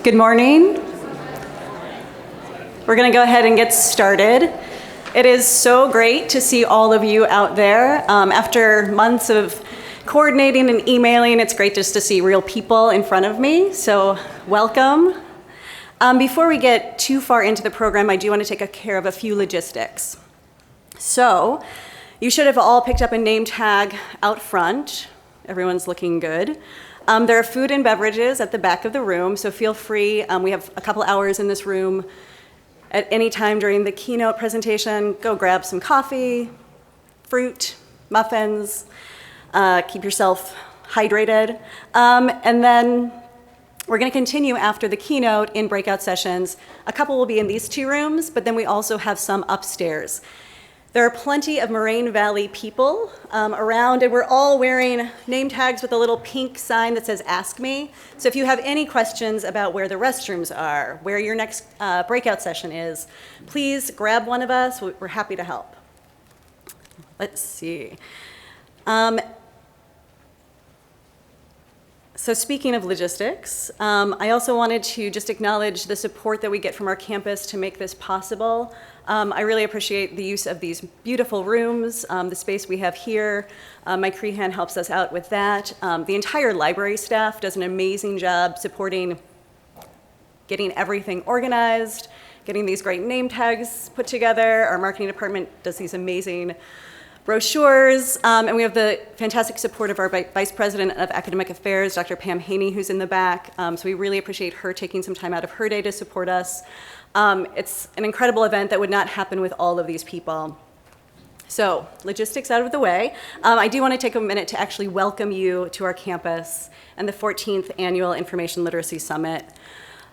Good morning. We're going to go ahead and get started. It is so great to see all of you out there. After months of coordinating and emailing, it's great just to see real people in front of me, so welcome. Before we get too far into the program, I do want to take care of a few logistics. So, you should have all picked up a name tag out front. Everyone's looking good. There are food and beverages at the back of the room, so feel free. We have a couple hours in this room. At any time during the keynote presentation, go grab some coffee, fruit, muffins, keep yourself hydrated. And then we're going to continue after the keynote in breakout sessions. A couple will be in these two rooms, but then we also have some upstairs. There are plenty of Moraine Valley people around, and we're all wearing name tags with a little pink sign that says Ask Me. So if you have any questions about where the restrooms are, where your next breakout session is, please grab one of us. We're happy to help. Let's see. So speaking of logistics, I also wanted to just acknowledge the support that we get from our campus to make this possible. I really appreciate the use of these beautiful rooms, the space we have here. Mike Crehan helps us out with that. The entire library staff does an amazing job supporting getting everything organized, getting these great name tags put together. Our marketing department does these amazing brochures, and we have the fantastic support of our Vice President of Academic Affairs, Dr. Pam Haney, who's in the back. So we really appreciate her taking some time out of her day to support us. It's an incredible event that would not happen with all of these people. So, logistics out of the way. I do want to take a minute to actually welcome you to our campus and the 14th Annual Information Literacy Summit.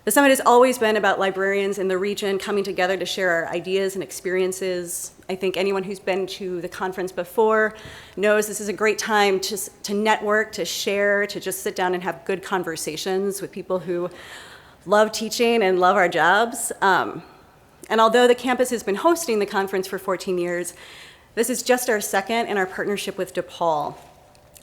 The summit has always been about librarians in the region coming together to share our ideas and experiences. I think anyone who's been to the conference before knows this is a great time to network, to share, to just sit down and have good conversations with people who love teaching and love our jobs. And although the campus has been hosting the conference for 14 years, this is just our second in our partnership with DePaul.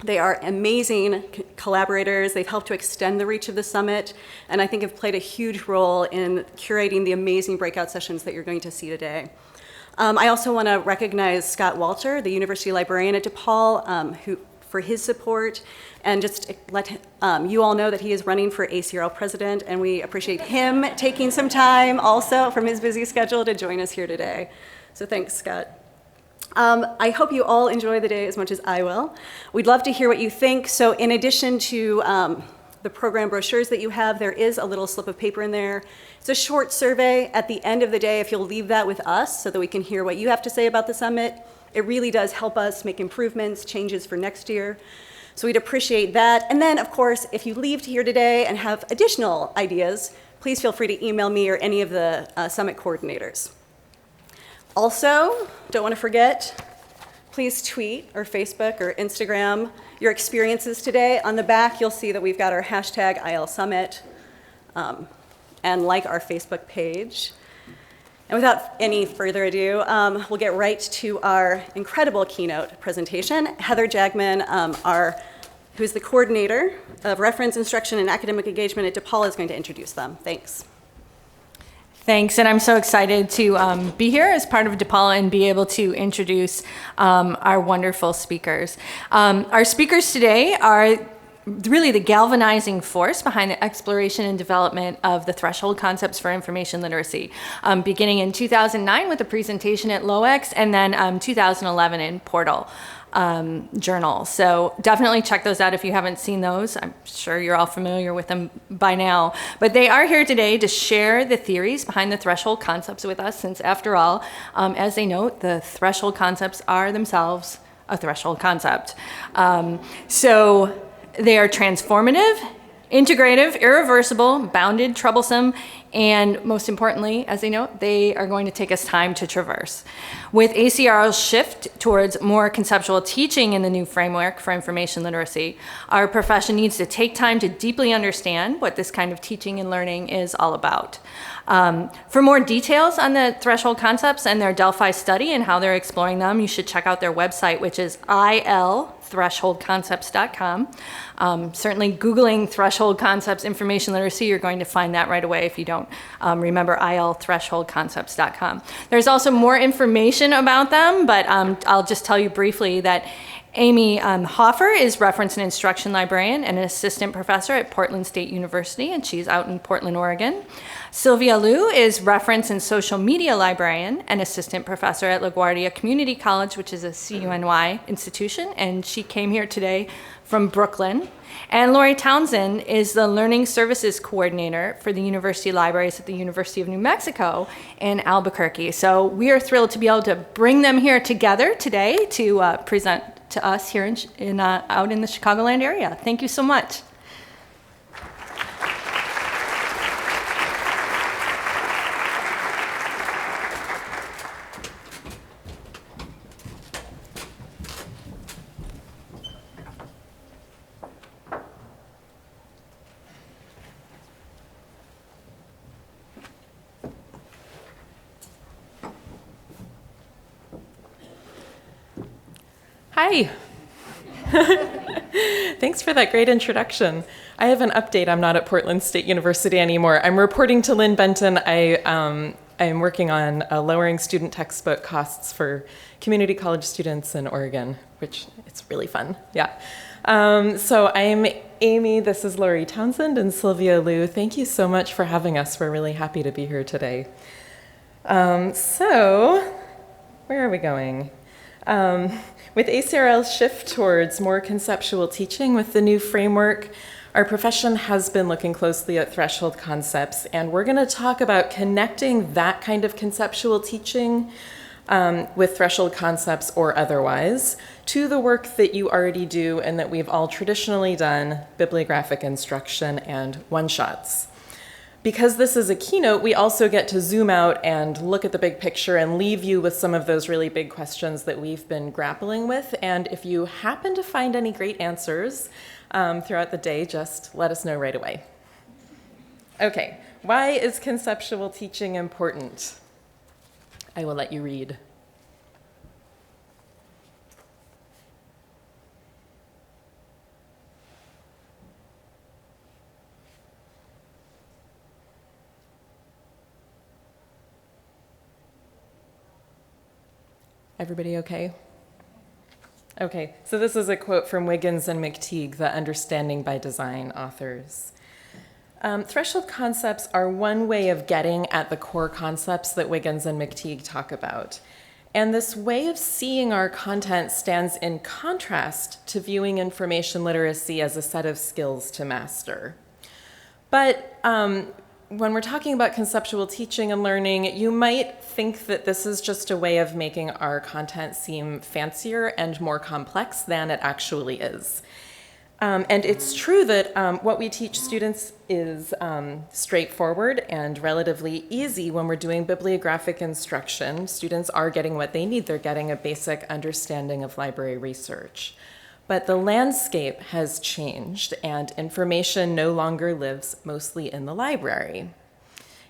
They are amazing collaborators. They've helped to extend the reach of the summit, and I think have played a huge role in curating the amazing breakout sessions that you're going to see today. I also want to recognize Scott Walter, the university librarian at DePaul, for his support, and just let you all know that he is running for ACRL president, and we appreciate him taking some time also from his busy schedule to join us here today. So thanks, Scott. I hope you all enjoy the day as much as I will. We'd love to hear what you think. So in addition to the program brochures that you have, there is a little slip of paper in there. It's a short survey. At the end of the day, if you'll leave that with us so that we can hear what you have to say about the summit, it really does help us make improvements, changes for next year. So we'd appreciate that. And then, of course, if you leave here today and have additional ideas, please feel free to email me or any of the summit coordinators. Also, don't want to forget, please tweet or Facebook or Instagram your experiences today. On the back, you'll see that we've got our hashtag ILSummit, and like our Facebook page. And without any further ado, we'll get right to our incredible keynote presentation. Heather Jagman, who is the coordinator of reference instruction and academic engagement at DePaul, is going to introduce them. Thanks. Thanks, and I'm so excited to be here as part of DePaul and be able to introduce our wonderful speakers. Our speakers today are really the galvanizing force behind the exploration and development of the threshold concepts for information literacy, beginning in 2009 with a presentation at LOEX, and then 2011 in Portal Journal. So definitely check those out if you haven't seen those. I'm sure you're all familiar with them by now. But they are here today to share the theories behind the threshold concepts with us, since after all, as they note, the threshold concepts are themselves a threshold concept. So they are transformative, integrative, irreversible, bounded, troublesome, And most importantly, as they note, they are going to take us time to traverse. With ACRL's shift towards more conceptual teaching in the new framework for information literacy, our profession needs to take time to deeply understand what this kind of teaching and learning is all about. For more details on the threshold concepts and their Delphi study and how they're exploring them, you should check out their website, which is ilthresholdconcepts.com. Certainly Googling threshold concepts information literacy, you're going to find that right away if you don't remember ilthresholdconcepts.com. There's also more information about them, but I'll just tell you briefly that Amy Hofer is reference and instruction librarian and an assistant professor at Portland State University, and she's out in Portland, Oregon. Sylvia Liu is reference and social media librarian and assistant professor at LaGuardia Community College, which is a CUNY institution, and she came here today from Brooklyn. And Lori Townsend is the Learning Services Coordinator for the University Libraries at the University of New Mexico in Albuquerque. So we are thrilled to be able to bring them here together today to present to us here out in the Chicagoland area. Thank you so much. Hi. Thanks for that great introduction. I have an update. I'm not at Portland State University anymore. I'm reporting to Lynn Benton. I'm working on lowering student textbook costs for community college students in Oregon, which it's really fun. Yeah. So I'm Amy. This is Lori Townsend and Sylvia Liu. Thank you so much for having us. We're really happy to be here today. So where are we going? With ACRL's shift towards more conceptual teaching with the new framework, our profession has been looking closely at threshold concepts, and we're going to talk about connecting that kind of conceptual teaching with threshold concepts or otherwise to the work that you already do and that we've all traditionally done, bibliographic instruction and one-shots. Because this is a keynote, we also get to zoom out and look at the big picture and leave you with some of those really big questions that we've been grappling with. And if you happen to find any great answers throughout the day, just let us know right away. Okay, why is conceptual teaching important? I will let you read. Everybody okay? Okay, so this is a quote from Wiggins and McTeague, the Understanding by Design authors. Threshold concepts are one way of getting at the core concepts that Wiggins and McTeague talk about. And this way of seeing our content stands in contrast to viewing information literacy as a set of skills to master. But when we're talking about conceptual teaching and learning, you might think that this is just a way of making our content seem fancier and more complex than it actually is. And it's true that what we teach students is straightforward and relatively easy when we're doing bibliographic instruction. Students are getting what they need. They're getting a basic understanding of library research. But the landscape has changed, and information no longer lives mostly in the library.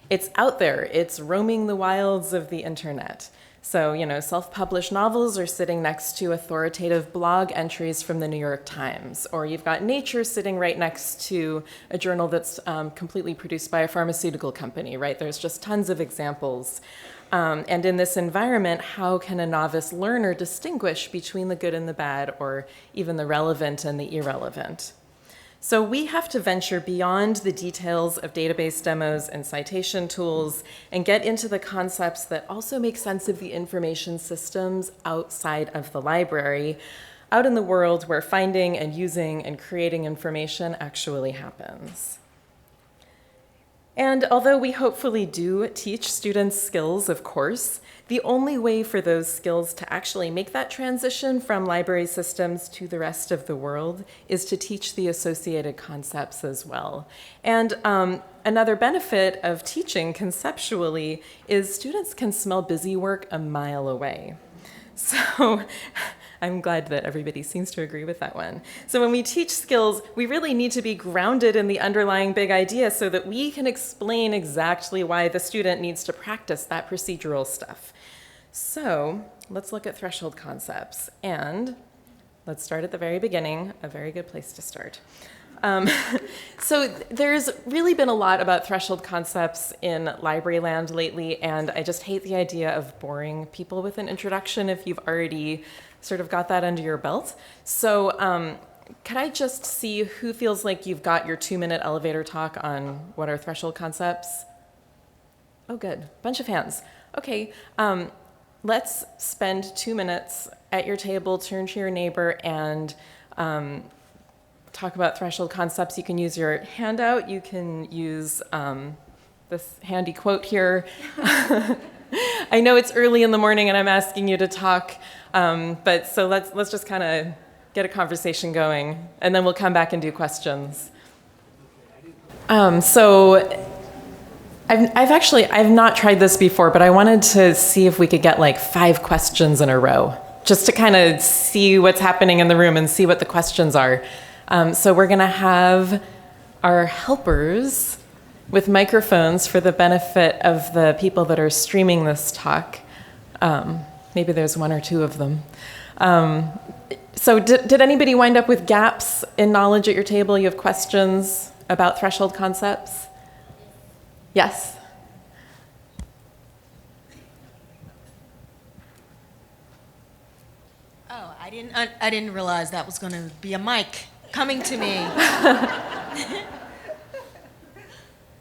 It's out there. It's roaming the wilds of the internet. So, self-published novels are sitting next to authoritative blog entries from the New York Times, or you've got Nature sitting right next to a journal that's completely produced by a pharmaceutical company, right? There's just tons of examples. And in this environment, how can a novice learner distinguish between the good and the bad, or even the relevant and the irrelevant? So we have to venture beyond the details of database demos and citation tools and get into the concepts that also make sense of the information systems outside of the library, out in the world where finding and using and creating information actually happens. And although we hopefully do teach students skills, of course, the only way for those skills to actually make that transition from library systems to the rest of the world is to teach the associated concepts as well. And another benefit of teaching conceptually is students can smell busy work a mile away. So I'm glad that everybody seems to agree with that one. So when we teach skills, we really need to be grounded in the underlying big idea so that we can explain exactly why the student needs to practice that procedural stuff. So let's look at threshold concepts. And let's start at the very beginning, a very good place to start. So there's really been a lot about threshold concepts in library land lately, and I just hate the idea of boring people with an introduction if you've already sort of got that under your belt. So could I just see who feels like you've got your 2-minute elevator talk on what are threshold concepts? Oh, good. Bunch of hands. Okay. Let's spend 2 minutes at your table, turn to your neighbor, and talk about threshold concepts. You can use your handout. You can use this handy quote here. I know it's early in the morning and I'm asking you to talk, but so let's just kind of get a conversation going, and then we'll come back and do questions. So I've not tried this before, but I wanted to see if we could get like 5 questions in a row, just to kind of see what's happening in the room and see what the questions are. So we're going to have our helpers with microphones for the benefit of the people that are streaming this talk. Maybe there's 1 or 2 of them. So did anybody wind up with gaps in knowledge at your table? You have questions about threshold concepts? Yes? Oh, I didn't realize that was going to be a mic coming to me.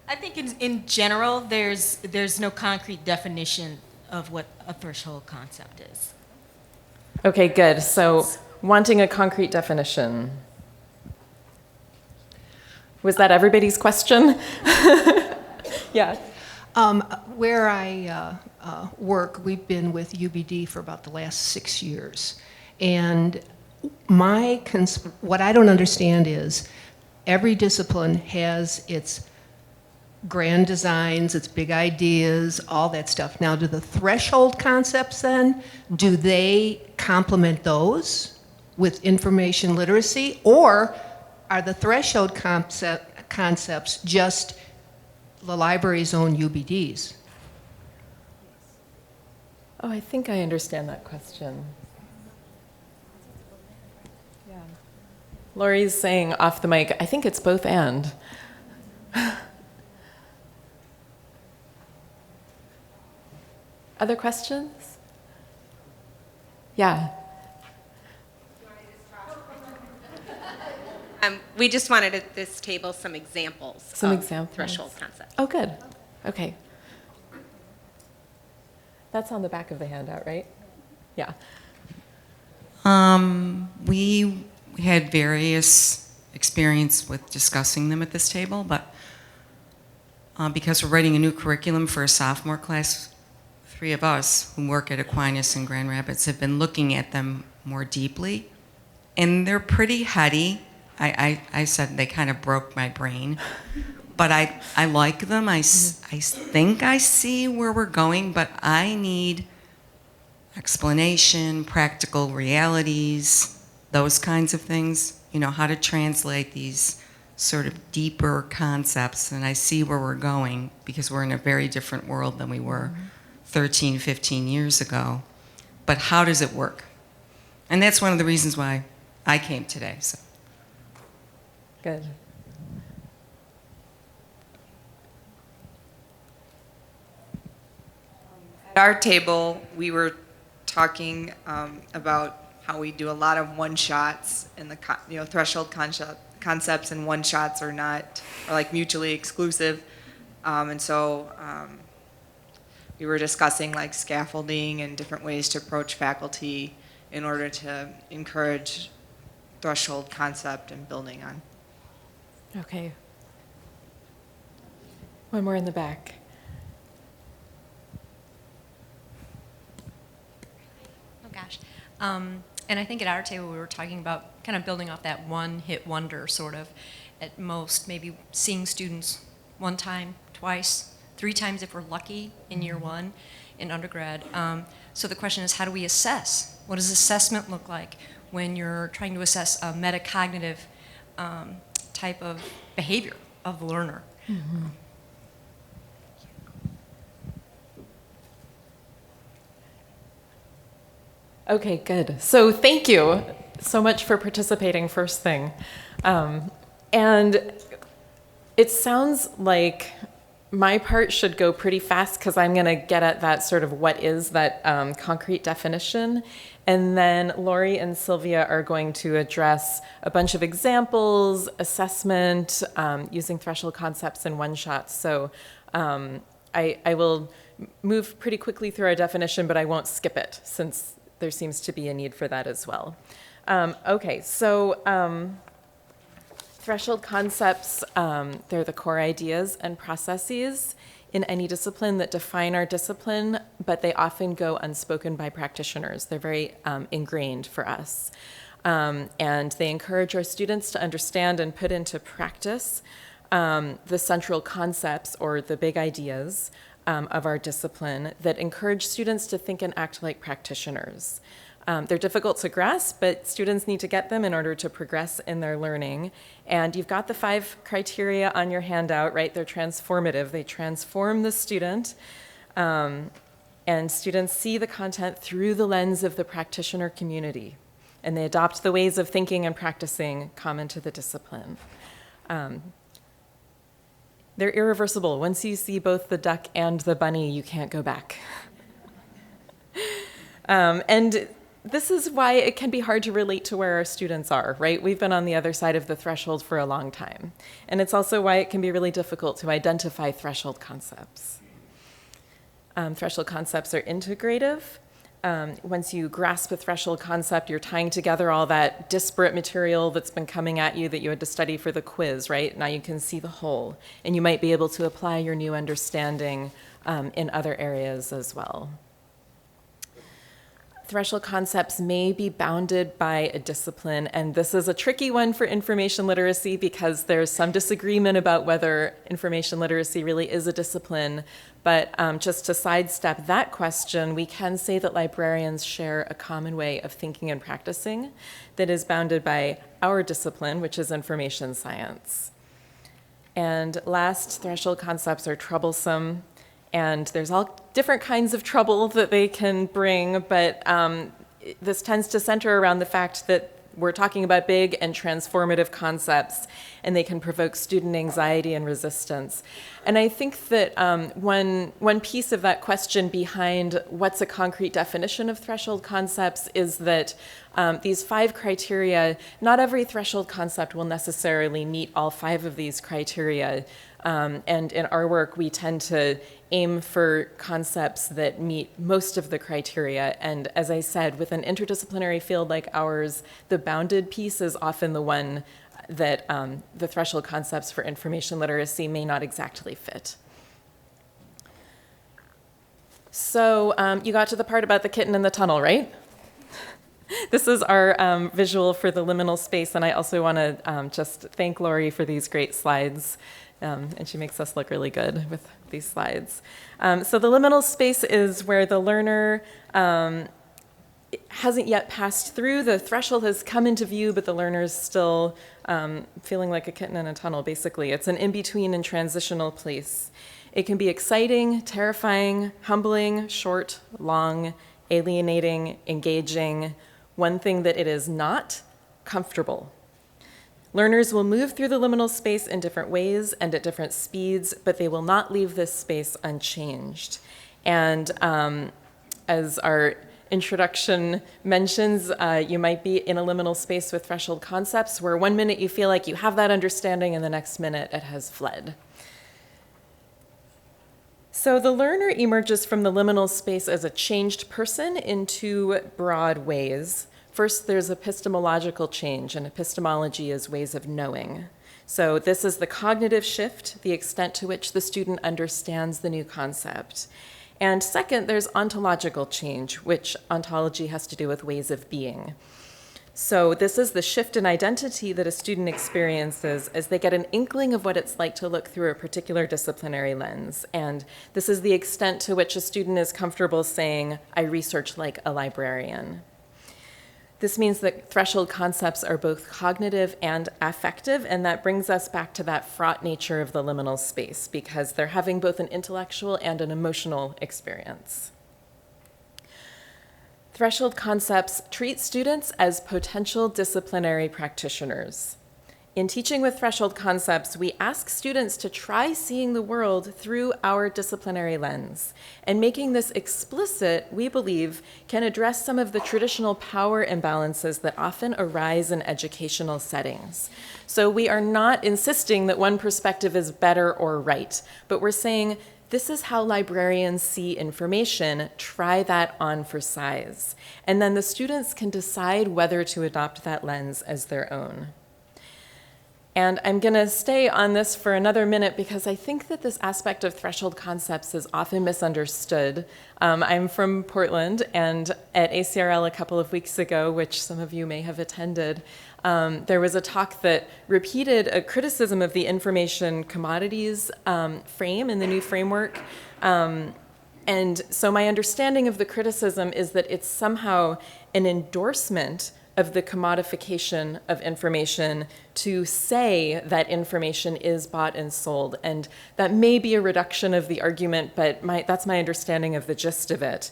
I think in general, there's no concrete definition of what a threshold concept is. Okay, good. So wanting a concrete definition. Was that everybody's question? Yeah. Where I work, we've been with UBD for about the last 6 years. And what I don't understand is every discipline has its grand designs, its big ideas, all that stuff. Now, do the threshold concepts then, do they complement those with information literacy? Or are the threshold concepts just the library's own UBDs? Oh, I think I understand that question. Yeah. Lori's saying off the mic, I think it's both and. Other questions? Yeah. We just wanted at this table some examples of threshold concepts. Oh, good. Okay. That's on the back of the handout, right? Yeah. We had various experience with discussing them at this table, but because we're writing a new curriculum for a sophomore class, 3 of us who work at Aquinas and Grand Rapids have been looking at them more deeply, and they're pretty heady. I said they kind of broke my brain, but I like them. I think I see where we're going, but I need explanation, practical realities, those kinds of things, you know, how to translate these sort of deeper concepts. And I see where we're going because we're in a very different world than we were 13, 15 years ago. But how does it work? And that's one of the reasons why I came today. So. Good. At our table, we were talking about how we do a lot of one-shots and the threshold concepts and one-shots are like mutually exclusive. And so we were discussing like scaffolding and different ways to approach faculty in order to encourage threshold concept and building on. Okay. One more in the back. Oh gosh. And I think at our table we were talking about kind of building off that one-hit wonder sort of, at most maybe seeing students one time, twice, 3 times if we're lucky in year 1 in undergrad. So the question is, how do we assess? What does assessment look like when you're trying to assess a metacognitive type of behavior of the learner? Mm-hmm. Okay, good. So thank you so much for participating first thing. And it sounds like my part should go pretty fast because I'm going to get at that sort of what is that concrete definition. And then Lori and Sylvia are going to address a bunch of examples, assessment, using threshold concepts in one-shots. So I will move pretty quickly through our definition, but I won't skip it since there seems to be a need for that as well. Okay, so threshold concepts, they're the core ideas and processes in any discipline that define our discipline, but they often go unspoken by practitioners. They're very ingrained for us. And they encourage our students to understand and put into practice the central concepts or the big ideas of our discipline that encourage students to think and act like practitioners. They're difficult to grasp, but students need to get them in order to progress in their learning. And you've got the 5 criteria on your handout, right? They're transformative. They transform the student. And students see the content through the lens of the practitioner community. And they adopt the ways of thinking and practicing common to the discipline. They're irreversible. Once you see both the duck and the bunny, you can't go back. And this is why it can be hard to relate to where our students are, right? We've been on the other side of the threshold for a long time. And it's also why it can be really difficult to identify threshold concepts. Threshold concepts are integrative. Once you grasp a threshold concept, you're tying together all that disparate material that's been coming at you that you had to study for the quiz, right? Now you can see the whole, and you might be able to apply your new understanding in other areas as well. Threshold concepts may be bounded by a discipline, and this is a tricky one for information literacy because there's some disagreement about whether information literacy really is a discipline. But just to sidestep that question, we can say that librarians share a common way of thinking and practicing that is bounded by our discipline, which is information science. And last, threshold concepts are troublesome. And there's all different kinds of trouble that they can bring, but this tends to center around the fact that we're talking about big and transformative concepts, and they can provoke student anxiety and resistance. And I think that one piece of that question behind what's a concrete definition of threshold concepts is that these 5 criteria, not every threshold concept will necessarily meet all 5 of these criteria. And in our work, we tend to aim for concepts that meet most of the criteria. And as I said, with an interdisciplinary field like ours, the bounded piece is often the one that the threshold concepts for information literacy may not exactly fit. So you got to the part about the kitten in the tunnel, right? This is our visual for the liminal space, and I also want to just thank Lori for these great slides. And she makes us look really good with these slides. So the liminal space is where the learner hasn't yet passed through. The threshold has come into view, but the learner's still feeling like a kitten in a tunnel, basically. It's an in-between and transitional place. It can be exciting, terrifying, humbling, short, long, alienating, engaging. One thing that it is not, comfortable. Learners will move through the liminal space in different ways and at different speeds, but they will not leave this space unchanged. And as our introduction mentions, you might be in a liminal space with threshold concepts where 1 minute you feel like you have that understanding and the next minute it has fled. So the learner emerges from the liminal space as a changed person in 2 broad ways. First, there's epistemological change, and epistemology is ways of knowing. So this is the cognitive shift, the extent to which the student understands the new concept. And second, there's ontological change, which ontology has to do with ways of being. So this is the shift in identity that a student experiences as they get an inkling of what it's like to look through a particular disciplinary lens. And this is the extent to which a student is comfortable saying, I research like a librarian. This means that threshold concepts are both cognitive and affective, and that brings us back to that fraught nature of the liminal space, because they're having both an intellectual and an emotional experience. Threshold concepts treat students as potential disciplinary practitioners. In teaching with threshold concepts, we ask students to try seeing the world through our disciplinary lens. And making this explicit, we believe, can address some of the traditional power imbalances that often arise in educational settings. So we are not insisting that one perspective is better or right, but we're saying, this is how librarians see information. Try that on for size. And then the students can decide whether to adopt that lens as their own. And I'm going to stay on this for another minute because I think that this aspect of threshold concepts is often misunderstood. I'm from Portland, and at ACRL a couple of weeks ago, which some of you may have attended, there was a talk that repeated a criticism of the information commodities frame in the new framework. And so my understanding of the criticism is that it's somehow an endorsement of the commodification of information to say that information is bought and sold. And that may be a reduction of the argument, but that's my understanding of the gist of it.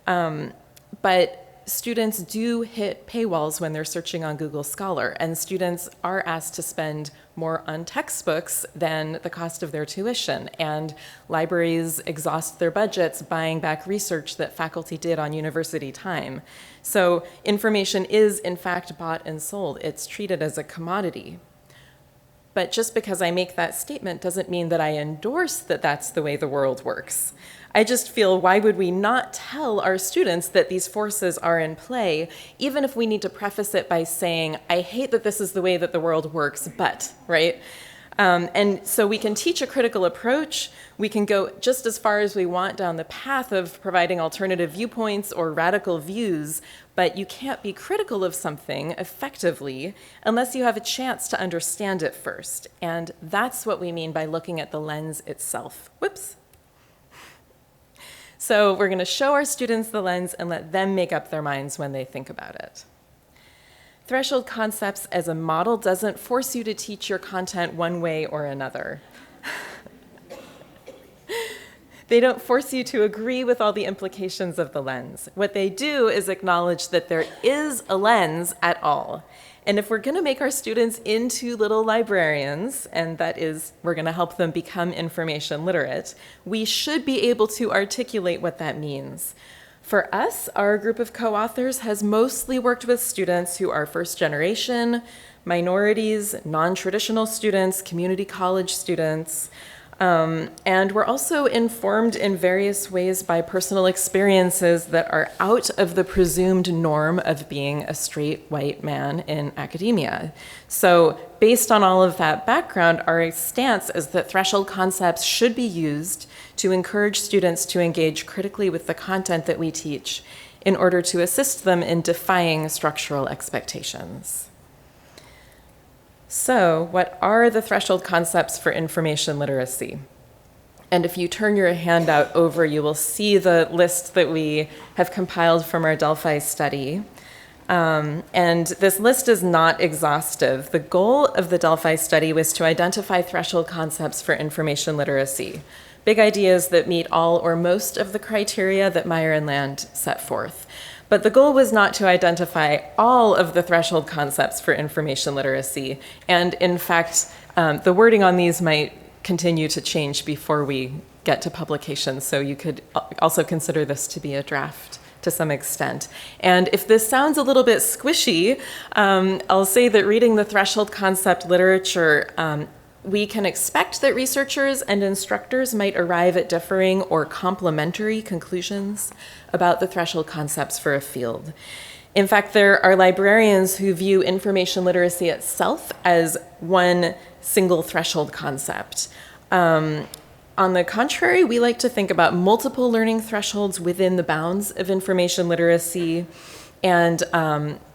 But students do hit paywalls when they're searching on Google Scholar, and students are asked to spend more on textbooks than the cost of their tuition. And libraries exhaust their budgets buying back research that faculty did on university time. So information is, in fact, bought and sold. It's treated as a commodity. But just because I make that statement doesn't mean that I endorse that that's the way the world works. I just feel, why would we not tell our students that these forces are in play, even if we need to preface it by saying, I hate that this is the way that the world works, but, right? And so we can teach a critical approach. We can go just as far as we want down the path of providing alternative viewpoints or radical views, but you can't be critical of something effectively unless you have a chance to understand it first. And that's what we mean by looking at the lens itself. Whoops. So we're going to show our students the lens and let them make up their minds when they think about it. Threshold concepts as a model doesn't force you to teach your content one way or another. They don't force you to agree with all the implications of the lens. What they do is acknowledge that there is a lens at all. And if we're going to make our students into little librarians, and that is, we're going to help them become information literate, we should be able to articulate what that means. For us, our group of co-authors has mostly worked with students who are first generation, minorities, non-traditional students, community college students, and we're also informed in various ways by personal experiences that are out of the presumed norm of being a straight white man in academia. So based on all of that background, our stance is that threshold concepts should be used to encourage students to engage critically with the content that we teach in order to assist them in defying structural expectations. So, what are the threshold concepts for information literacy? And if you turn your handout over, you will see the list that we have compiled from our Delphi study. And this list is not exhaustive. The goal of the Delphi study was to identify threshold concepts for information literacy, big ideas that meet all or most of the criteria that Meyer and Land set forth. But the goal was not to identify all of the threshold concepts for information literacy. And in fact, the wording on these might continue to change before we get to publication. So you could also consider this to be a draft to some extent. And if this sounds a little bit squishy, I'll say that reading the threshold concept literature, we can expect that researchers and instructors might arrive at differing or complementary conclusions about the threshold concepts for a field. In fact, there are librarians who view information literacy itself as one single threshold concept. On the contrary, we like to think about multiple learning thresholds within the bounds of information literacy. And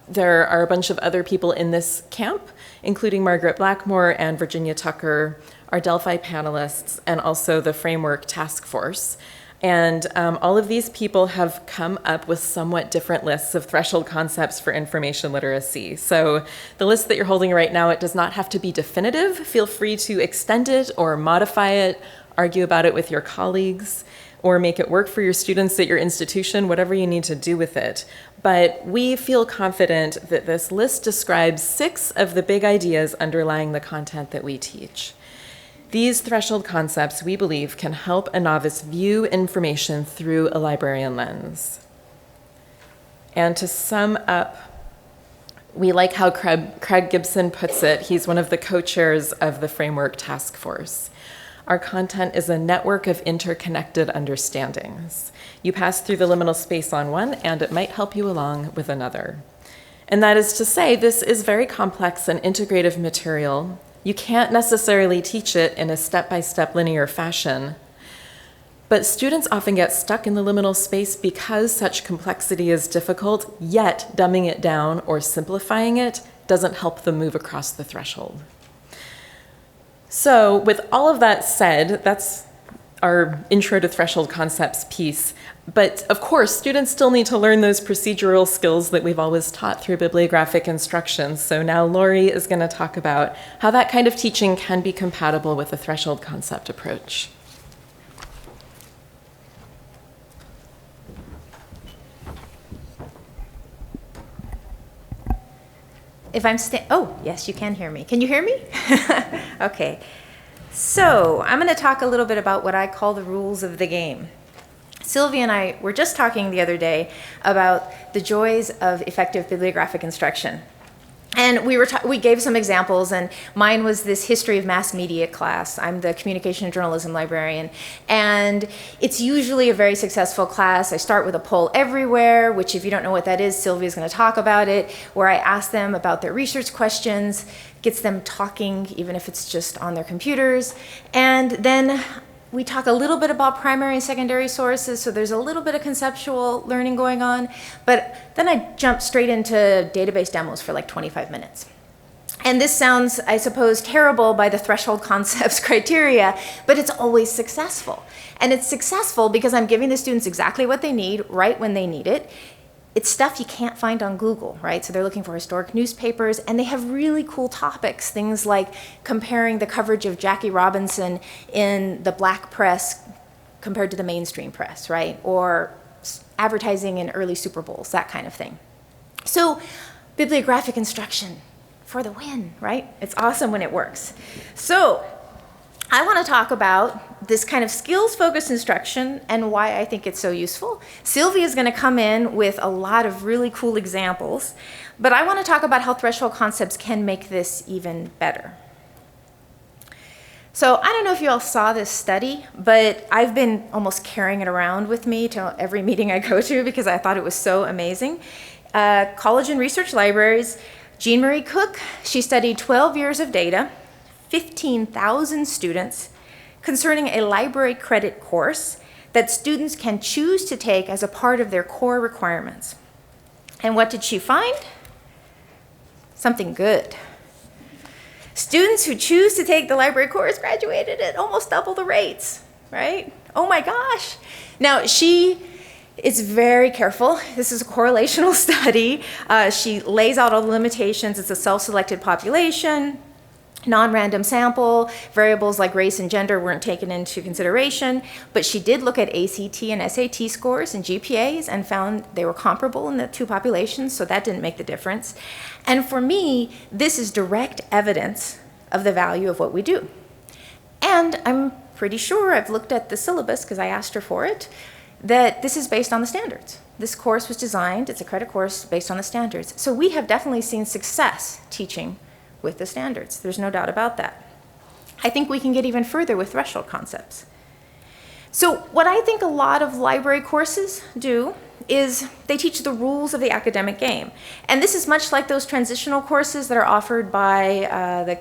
there are a bunch of other people in this camp, including Margaret Blackmore and Virginia Tucker, our Delphi panelists, and also the Framework Task Force. And all of these people have come up with somewhat different lists of threshold concepts for information literacy. So the list that you're holding right now, it does not have to be definitive. Feel free to extend it or modify it, argue about it with your colleagues, or make it work for your students at your institution, whatever you need to do with it. But we feel confident that this list describes 6 of the big ideas underlying the content that we teach. These threshold concepts, we believe, can help a novice view information through a librarian lens. And to sum up, we like how Craig Gibson puts it. He's one of the co-chairs of the Framework Task Force. Our content is a network of interconnected understandings. You pass through the liminal space on one, and it might help you along with another. And that is to say, this is very complex and integrative material. You can't necessarily teach it in a step-by-step linear fashion, but students often get stuck in the liminal space because such complexity is difficult, yet dumbing it down or simplifying it doesn't help them move across the threshold. So with all of that said, that's our intro to threshold concepts piece. But of course, students still need to learn those procedural skills that we've always taught through bibliographic instruction. So now Lori is going to talk about how that kind of teaching can be compatible with a threshold concept approach. If I'm oh, yes, you can hear me. Can you hear me? Okay. So I'm going to talk a little bit about what I call the rules of the game. Sylvia and I were just talking the other day about the joys of effective bibliographic instruction. And we gave some examples, and mine was this history of mass media class. I'm the communication and journalism librarian, and it's usually a very successful class. I start with a poll everywhere, which if you don't know what that is, Sylvia's going to talk about it, where I ask them about their research questions, gets them talking, even if it's just on their computers, and then we talk a little bit about primary and secondary sources, so there's a little bit of conceptual learning going on, but then I jump straight into database demos for like 25 minutes. And this sounds, I suppose, terrible by the threshold concepts criteria, but it's always successful. And it's successful because I'm giving the students exactly what they need, right when they need it. It's stuff you can't find on Google, right? So they're looking for historic newspapers, and they have really cool topics, things like comparing the coverage of Jackie Robinson in the black press compared to the mainstream press, right? Or advertising in early Super Bowls, that kind of thing. So bibliographic instruction for the win, right? It's awesome when it works. So I want to talk about this kind of skills-focused instruction and why I think it's so useful. Sylvia is going to come in with a lot of really cool examples, but I want to talk about how threshold concepts can make this even better. So I don't know if you all saw this study, but I've been almost carrying it around with me to every meeting I go to because I thought it was so amazing. College and research libraries, Jean Marie Cook, she studied 12 years of data, 15,000 students, concerning a library credit course that students can choose to take as a part of their core requirements. And what did she find? Something good. Students who choose to take the library course graduated at almost double the rates, right? Oh my gosh. Now, she is very careful. This is a correlational study. She lays out all the limitations. It's a self-selected population, non-random sample, variables like race and gender weren't taken into consideration, but she did look at ACT and SAT scores and GPAs and found they were comparable in the two populations, so that didn't make the difference. And for me, this is direct evidence of the value of what we do. And I'm pretty sure, I've looked at the syllabus because I asked her for it, that this is based on the standards. This course was designed, it's a credit course based on the standards. So we have definitely seen success teaching with the standards. There's no doubt about that. I think we can get even further with threshold concepts. So what I think a lot of library courses do is they teach the rules of the academic game. And this is much like those transitional courses that are offered by the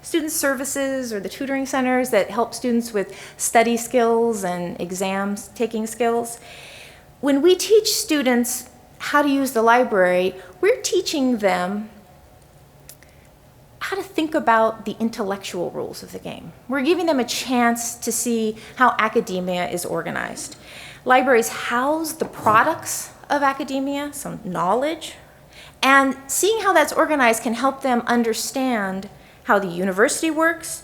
student services or the tutoring centers that help students with study skills and exams taking skills. When we teach students how to use the library, we're teaching them how to think about the intellectual rules of the game. We're giving them a chance to see how academia is organized. Libraries house the products of academia, some knowledge, and seeing how that's organized can help them understand how the university works,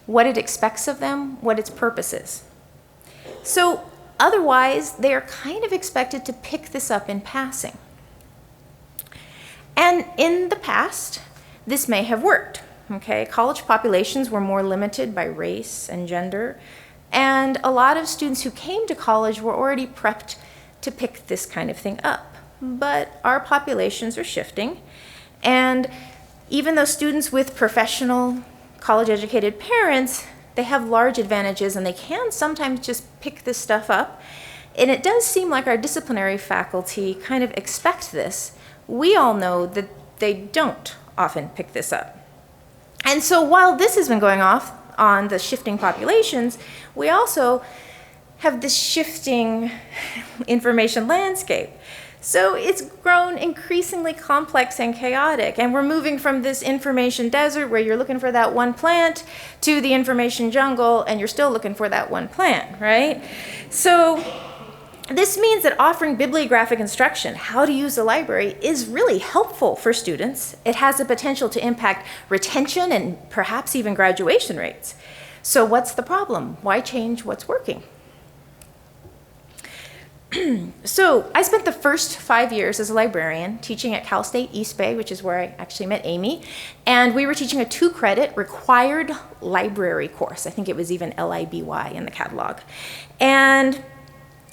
what it expects of them, what its purpose is. So otherwise, they are kind of expected to pick this up in passing. And in the past, this may have worked. Okay? College populations were more limited by race and gender, and a lot of students who came to college were already prepped to pick this kind of thing up. But our populations are shifting, and even though students with professional, college-educated parents, they have large advantages and they can sometimes just pick this stuff up. And it does seem like our disciplinary faculty kind of expect this. We all know that they don't often pick this up. And so while this has been going off on the shifting populations, we also have this shifting information landscape. So it's grown increasingly complex and chaotic, and we're moving from this information desert where you're looking for that one plant to the information jungle and you're still looking for that one plant, right? So this means that offering bibliographic instruction, how to use the library, is really helpful for students. It has the potential to impact retention and perhaps even graduation rates. So what's the problem? Why change what's working? So I spent the first 5 years as a librarian teaching at Cal State East Bay, which is where I actually met Amy, and we were teaching a 2-credit required library course. I think it was even LIBY in the catalog. And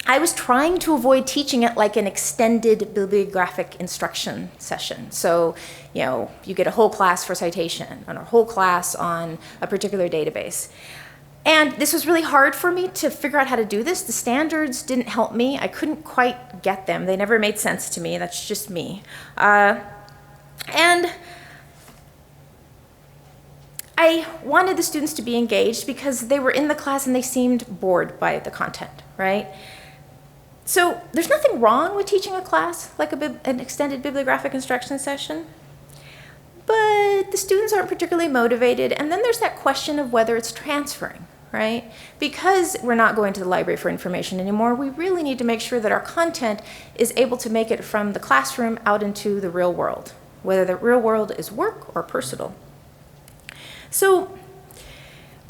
I was trying to avoid teaching it like an extended bibliographic instruction session. So, you know, you get a whole class for citation and a whole class on a particular database. And this was really hard for me to figure out how to do this. The standards didn't help me. I couldn't quite get them. They never made sense to me. That's just me. And I wanted the students to be engaged because they were in the class and they seemed bored by the content, right? So there's nothing wrong with teaching a class like an extended bibliographic instruction session, but the students aren't particularly motivated. And then there's that question of whether it's transferring, right? Because we're not going to the library for information anymore, we really need to make sure that our content is able to make it from the classroom out into the real world, whether the real world is work or personal. So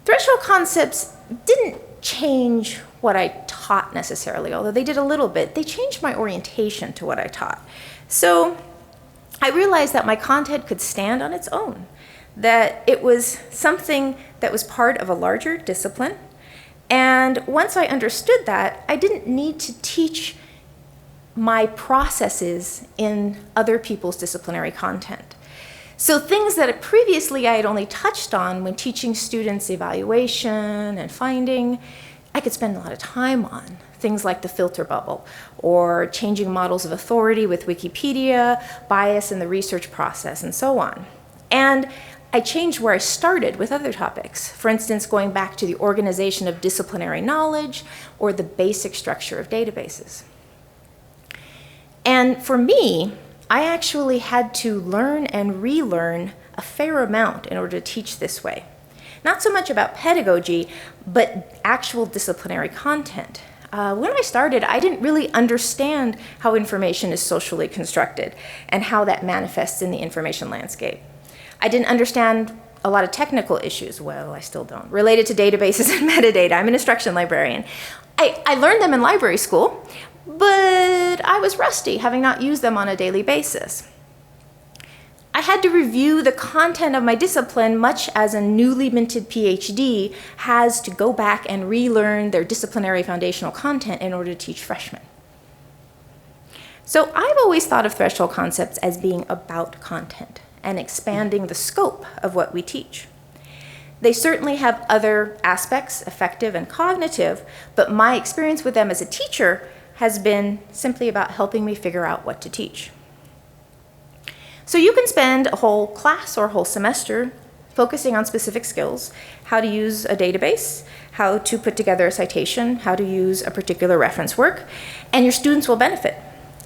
threshold concepts didn't change what I taught necessarily, although they did a little bit. They changed my orientation to what I taught. So I realized that my content could stand on its own, that it was something that was part of a larger discipline. And once I understood that, I didn't need to teach my processes in other people's disciplinary content. So things that previously I had only touched on when teaching students evaluation and finding, I could spend a lot of time on. Things like the filter bubble, or changing models of authority with Wikipedia, bias in the research process, and so on. And I changed where I started with other topics. For instance, going back to the organization of disciplinary knowledge or the basic structure of databases. And for me, I actually had to learn and relearn a fair amount in order to teach this way. Not so much about pedagogy, but actual disciplinary content. When I started, I didn't really understand how information is socially constructed and how that manifests in the information landscape. I didn't understand a lot of technical issues, well, I still don't, related to databases and metadata. I'm an instruction librarian. I learned them in library school, but I was rusty, having not used them on a daily basis. I had to review the content of my discipline much as a newly minted PhD has to go back and relearn their disciplinary foundational content in order to teach freshmen. So I've always thought of threshold concepts as being about content and expanding the scope of what we teach. They certainly have other aspects, affective and cognitive, but my experience with them as a teacher has been simply about helping me figure out what to teach. So you can spend a whole class or a whole semester focusing on specific skills, how to use a database, how to put together a citation, how to use a particular reference work, and your students will benefit.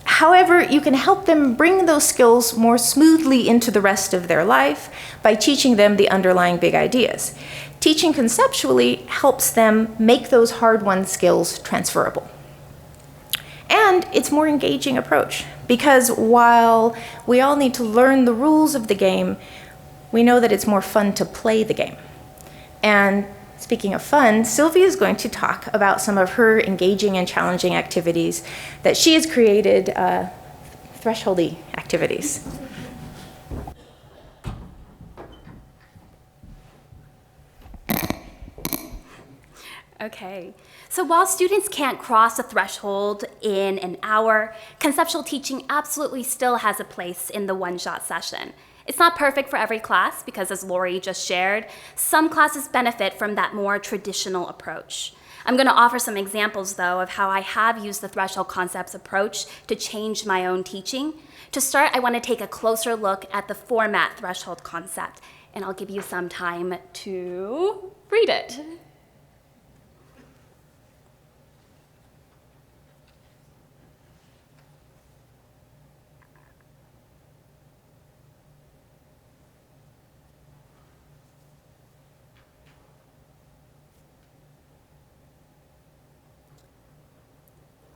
However, you can help them bring those skills more smoothly into the rest of their life by teaching them the underlying big ideas. Teaching conceptually helps them make those hard-won skills transferable. And it's a more engaging approach, because while we all need to learn the rules of the game, we know that it's more fun to play the game. And speaking of fun, Sylvia is going to talk about some of her engaging and challenging activities that she has created, thresholdy activities. Okay, so while students can't cross a threshold in an hour, conceptual teaching absolutely still has a place in the one-shot session. It's not perfect for every class because, as Lori just shared, some classes benefit from that more traditional approach. I'm going to offer some examples, though, of how I have used the threshold concepts approach to change my own teaching. To start, I want to take a closer look at the format threshold concept, and I'll give you some time to read it.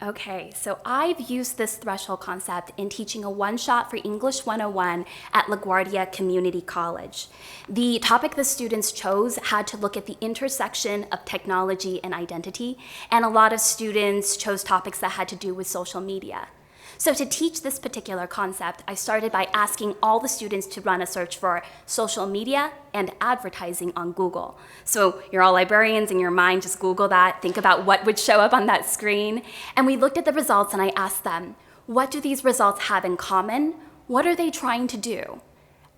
Okay, so I've used this threshold concept in teaching a one-shot for English 101 at LaGuardia Community College. The topic the students chose had to look at the intersection of technology and identity, and a lot of students chose topics that had to do with social media. So to teach this particular concept, I started by asking all the students to run a search for social media and advertising on Google. So you're all librarians in your mind, just Google that, think about what would show up on that screen. And we looked at the results and I asked them, what do these results have in common? What are they trying to do?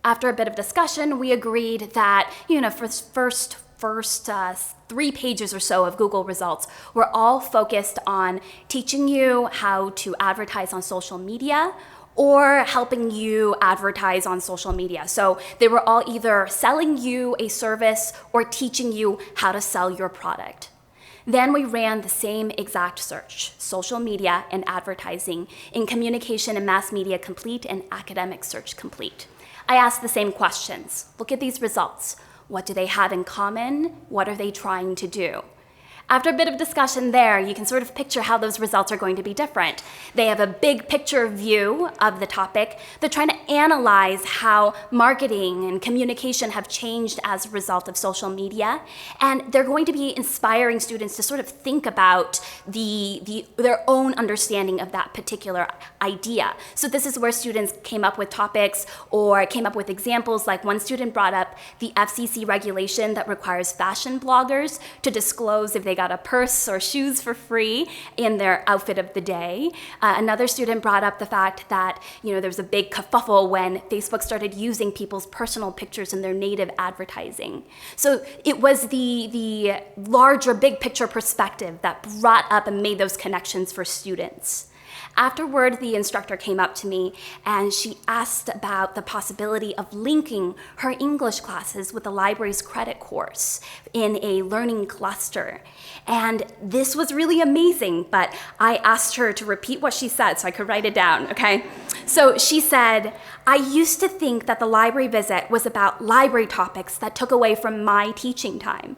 After a bit of discussion, we agreed that, for first 3 pages or so of Google results were all focused on teaching you how to advertise on social media or helping you advertise on social media. So they were all either selling you a service or teaching you how to sell your product. Then we ran the same exact search, social media and advertising, in Communication and Mass Media Complete and Academic Search Complete. I asked the same questions. Look at these results. What do they have in common? What are they trying to do? After a bit of discussion there, you can sort of picture how those results are going to be different. They have a big picture view of the topic. They're trying to analyze how marketing and communication have changed as a result of social media. And they're going to be inspiring students to sort of think about their own understanding of that particular idea. So this is where students came up with topics or came up with examples, like one student brought up the FCC regulation that requires fashion bloggers to disclose if they got a purse or shoes for free in their outfit of the day. Another student brought up the fact that there was a big kerfuffle when Facebook started using people's personal pictures in their native advertising. So it was the larger big picture perspective that brought up and made those connections for students. Afterward, the instructor came up to me and she asked about the possibility of linking her English classes with the library's credit course in a learning cluster. And this was really amazing, but I asked her to repeat what she said so I could write it down, okay? So she said, I used to think that the library visit was about library topics that took away from my teaching time.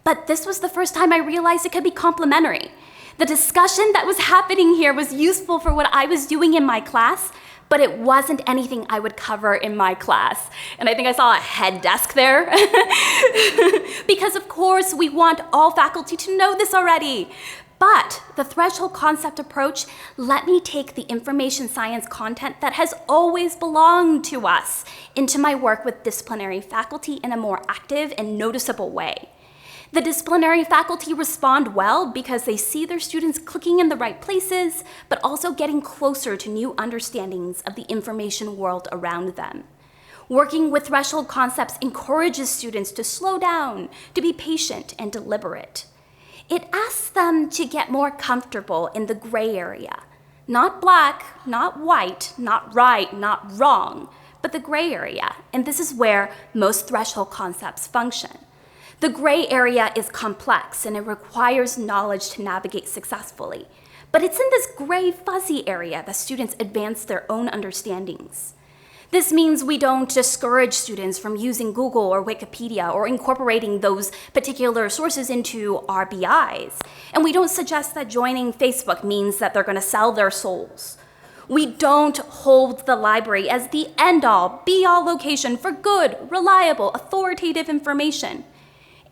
But this was the first time I realized it could be complementary. The discussion that was happening here was useful for what I was doing in my class, but it wasn't anything I would cover in my class. And I think I saw a head desk there. Because of course, we want all faculty to know this already. But the threshold concept approach let me take the information science content that has always belonged to us into my work with disciplinary faculty in a more active and noticeable way. The disciplinary faculty respond well because they see their students clicking in the right places, but also getting closer to new understandings of the information world around them. Working with threshold concepts encourages students to slow down, to be patient and deliberate. It asks them to get more comfortable in the gray area. Not black, not white, not right, not wrong, but the gray area. And this is where most threshold concepts function. The gray area is complex and it requires knowledge to navigate successfully. But it's in this gray fuzzy area that students advance their own understandings. This means we don't discourage students from using Google or Wikipedia or incorporating those particular sources into RBIs. And we don't suggest that joining Facebook means that they're going to sell their souls. We don't hold the library as the end-all, be-all location for good, reliable, authoritative information.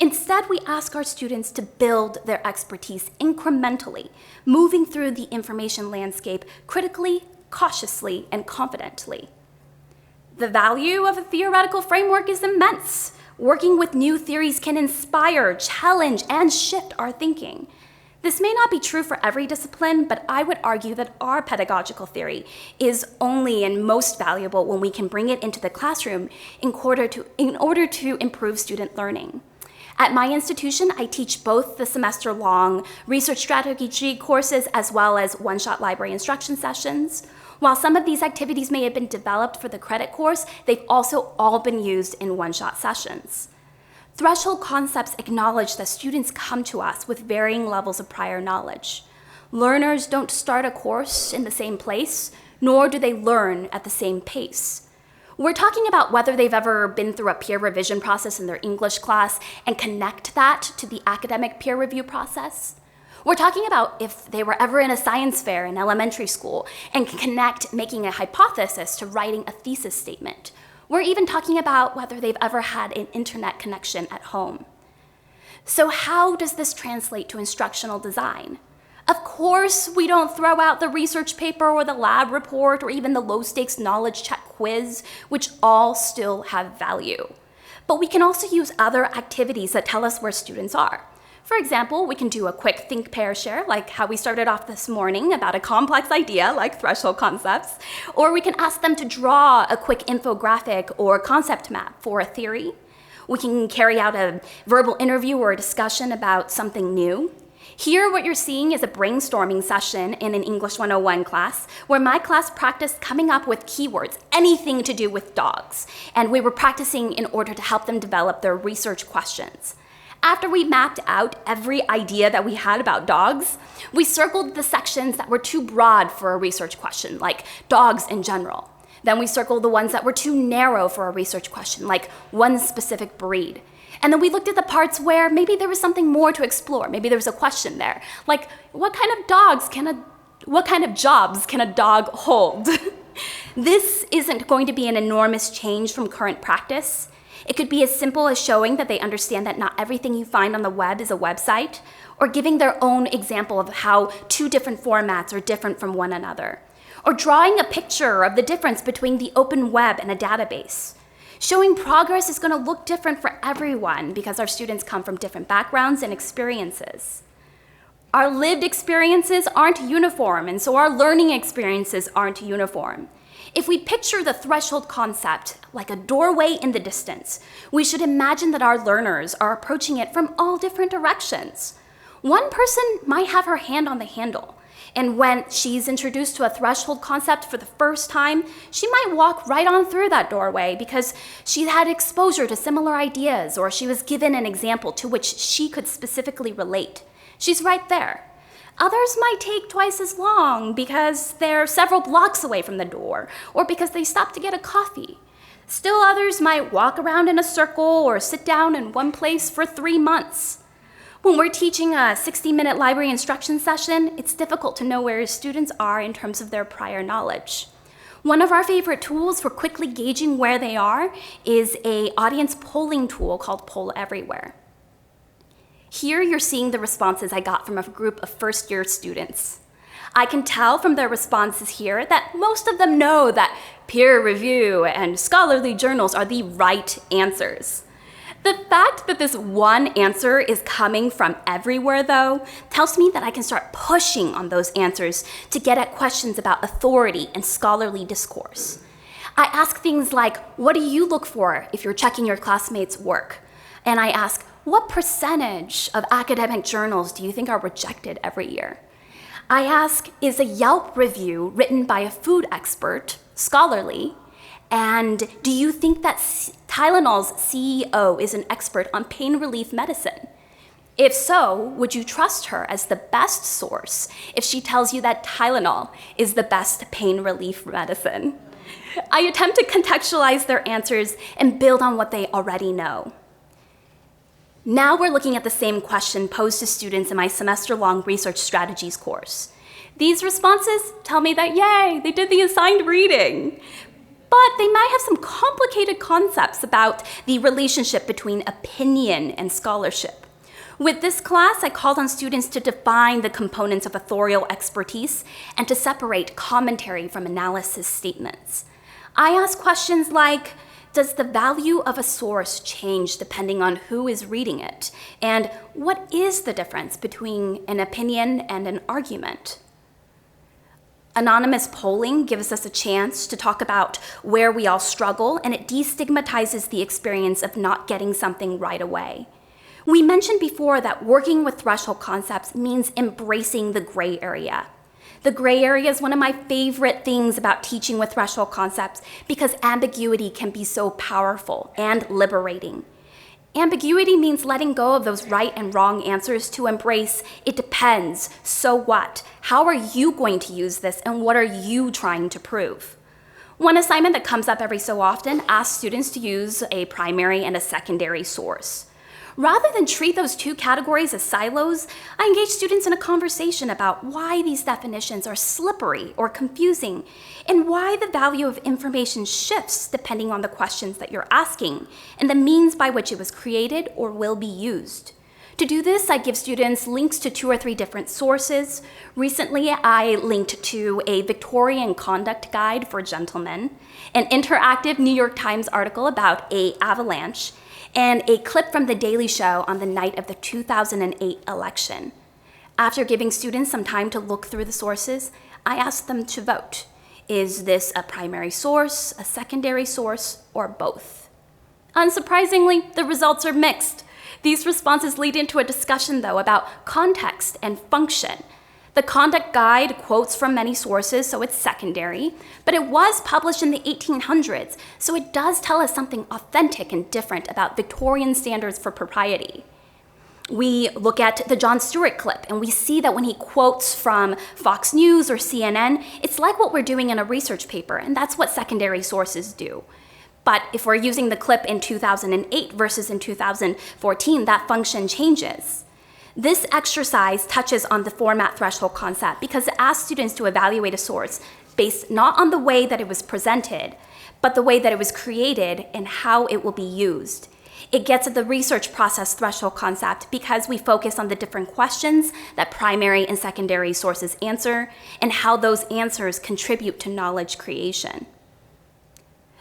Instead, we ask our students to build their expertise incrementally, moving through the information landscape critically, cautiously, and confidently. The value of a theoretical framework is immense. Working with new theories can inspire, challenge, and shift our thinking. This may not be true for every discipline, but I would argue that our pedagogical theory is only and most valuable when we can bring it into the classroom in order to improve student learning. At my institution, I teach both the semester-long research strategy courses as well as one-shot library instruction sessions. While some of these activities may have been developed for the credit course, they've also all been used in one-shot sessions. Threshold concepts acknowledge that students come to us with varying levels of prior knowledge. Learners don't start a course in the same place, nor do they learn at the same pace. We're talking about whether they've ever been through a peer revision process in their English class and connect that to the academic peer review process. We're talking about if they were ever in a science fair in elementary school and can connect making a hypothesis to writing a thesis statement. We're even talking about whether they've ever had an internet connection at home. So how does this translate to instructional design? Of course, we don't throw out the research paper or the lab report or even the low-stakes knowledge check quiz, which all still have value. But we can also use other activities that tell us where students are. For example, we can do a quick think, pair, share, like how we started off this morning about a complex idea like threshold concepts, or we can ask them to draw a quick infographic or concept map for a theory. We can carry out a verbal interview or a discussion about something new. Here, what you're seeing is a brainstorming session in an English 101 class, where my class practiced coming up with keywords, anything to do with dogs, and we were practicing in order to help them develop their research questions. After we mapped out every idea that we had about dogs, we circled the sections that were too broad for a research question, like dogs in general. Then we circled the ones that were too narrow for a research question, like one specific breed. And then we looked at the parts where maybe there was something more to explore. Maybe there was a question there, like what kind of jobs can a dog hold? This isn't going to be an enormous change from current practice. It could be as simple as showing that they understand that not everything you find on the web is a website, or giving their own example of how two different formats are different from one another, or drawing a picture of the difference between the open web and a database. Showing progress is going to look different for everyone because our students come from different backgrounds and experiences. Our lived experiences aren't uniform, and so our learning experiences aren't uniform. If we picture the threshold concept like a doorway in the distance, we should imagine that our learners are approaching it from all different directions. One person might have her hand on the handle, and when she's introduced to a threshold concept for the first time, she might walk right on through that doorway because she had exposure to similar ideas, or she was given an example to which she could specifically relate. She's right there. Others might take twice as long because they're several blocks away from the door, or because they stopped to get a coffee. Still others might walk around in a circle or sit down in one place for 3 months. When we're teaching a 60-minute library instruction session, it's difficult to know where students are in terms of their prior knowledge. One of our favorite tools for quickly gauging where they are is an audience polling tool called Poll Everywhere. Here you're seeing the responses I got from a group of first-year students. I can tell from their responses here that most of them know that peer review and scholarly journals are the right answers. The fact that this one answer is coming from everywhere, though, tells me that I can start pushing on those answers to get at questions about authority and scholarly discourse. I ask things like, what do you look for if you're checking your classmates' work? And I ask, what percentage of academic journals do you think are rejected every year? I ask, is a Yelp review written by a food expert scholarly? And do you think that Tylenol's CEO is an expert on pain relief medicine? If so, would you trust her as the best source if she tells you that Tylenol is the best pain relief medicine? I attempt to contextualize their answers and build on what they already know. Now we're looking at the same question posed to students in my semester-long research strategies course. These responses tell me that, yay, they did the assigned reading. But they might have some complicated concepts about the relationship between opinion and scholarship. With this class, I called on students to define the components of authorial expertise and to separate commentary from analysis statements. I asked questions like, does the value of a source change depending on who is reading it? And what is the difference between an opinion and an argument? Anonymous polling gives us a chance to talk about where we all struggle, and it destigmatizes the experience of not getting something right away. We mentioned before that working with threshold concepts means embracing the gray area. The gray area is one of my favorite things about teaching with threshold concepts because ambiguity can be so powerful and liberating. Ambiguity means letting go of those right and wrong answers to embrace, it depends, so what? How are you going to use this and what are you trying to prove? One assignment that comes up every so often asks students to use a primary and a secondary source. Rather than treat those two categories as silos, I engage students in a conversation about why these definitions are slippery or confusing, and why the value of information shifts depending on the questions that you're asking and the means by which it was created or will be used. To do this, I give students links to 2 or 3 different sources. Recently, I linked to a Victorian conduct guide for gentlemen, an interactive New York Times article about an avalanche, and a clip from The Daily Show on the night of the 2008 election. After giving students some time to look through the sources, I asked them to vote. Is this a primary source, a secondary source, or both? Unsurprisingly, the results are mixed. These responses lead into a discussion, though, about context and function. The conduct guide quotes from many sources, so it's secondary, but it was published in the 1800s, so it does tell us something authentic and different about Victorian standards for propriety. We look at the Jon Stewart clip, and we see that when he quotes from Fox News or CNN, it's like what we're doing in a research paper, and that's what secondary sources do. But if we're using the clip in 2008 versus in 2014, that function changes. This exercise touches on the format threshold concept because it asks students to evaluate a source based not on the way that it was presented, but the way that it was created and how it will be used. It gets at the research process threshold concept because we focus on the different questions that primary and secondary sources answer and how those answers contribute to knowledge creation.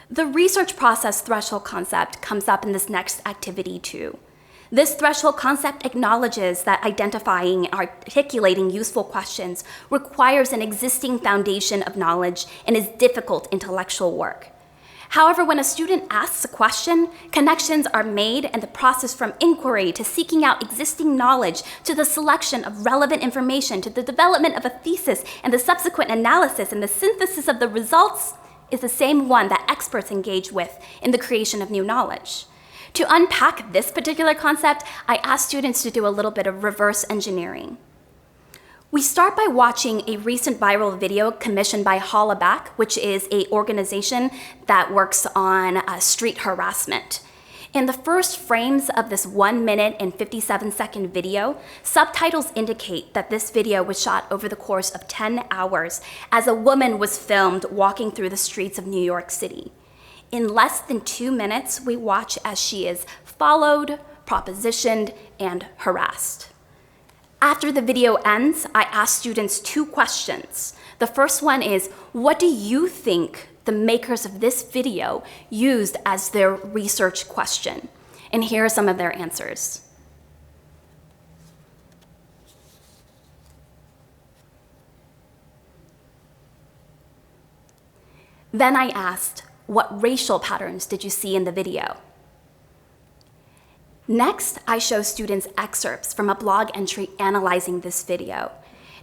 The research process threshold concept comes up in this next activity too. This threshold concept acknowledges that identifying and articulating useful questions requires an existing foundation of knowledge and is difficult intellectual work. However, when a student asks a question, connections are made and the process from inquiry to seeking out existing knowledge to the selection of relevant information to the development of a thesis and the subsequent analysis and the synthesis of the results is the same one that experts engage with in the creation of new knowledge. To unpack this particular concept, I asked students to do a little bit of reverse engineering. We start by watching a recent viral video commissioned by Hollaback, which is an organization that works on street harassment. In the first frames of this 1 minute and 57-second video, subtitles indicate that this video was shot over the course of 10 hours as a woman was filmed walking through the streets of New York City. In less than 2 minutes, we watch as she is followed, propositioned, and harassed. After the video ends, I ask students 2 questions. The first one is, what do you think the makers of this video used as their research question? And here are some of their answers. Then I asked, what racial patterns did you see in the video? Next, I show students excerpts from a blog entry analyzing this video.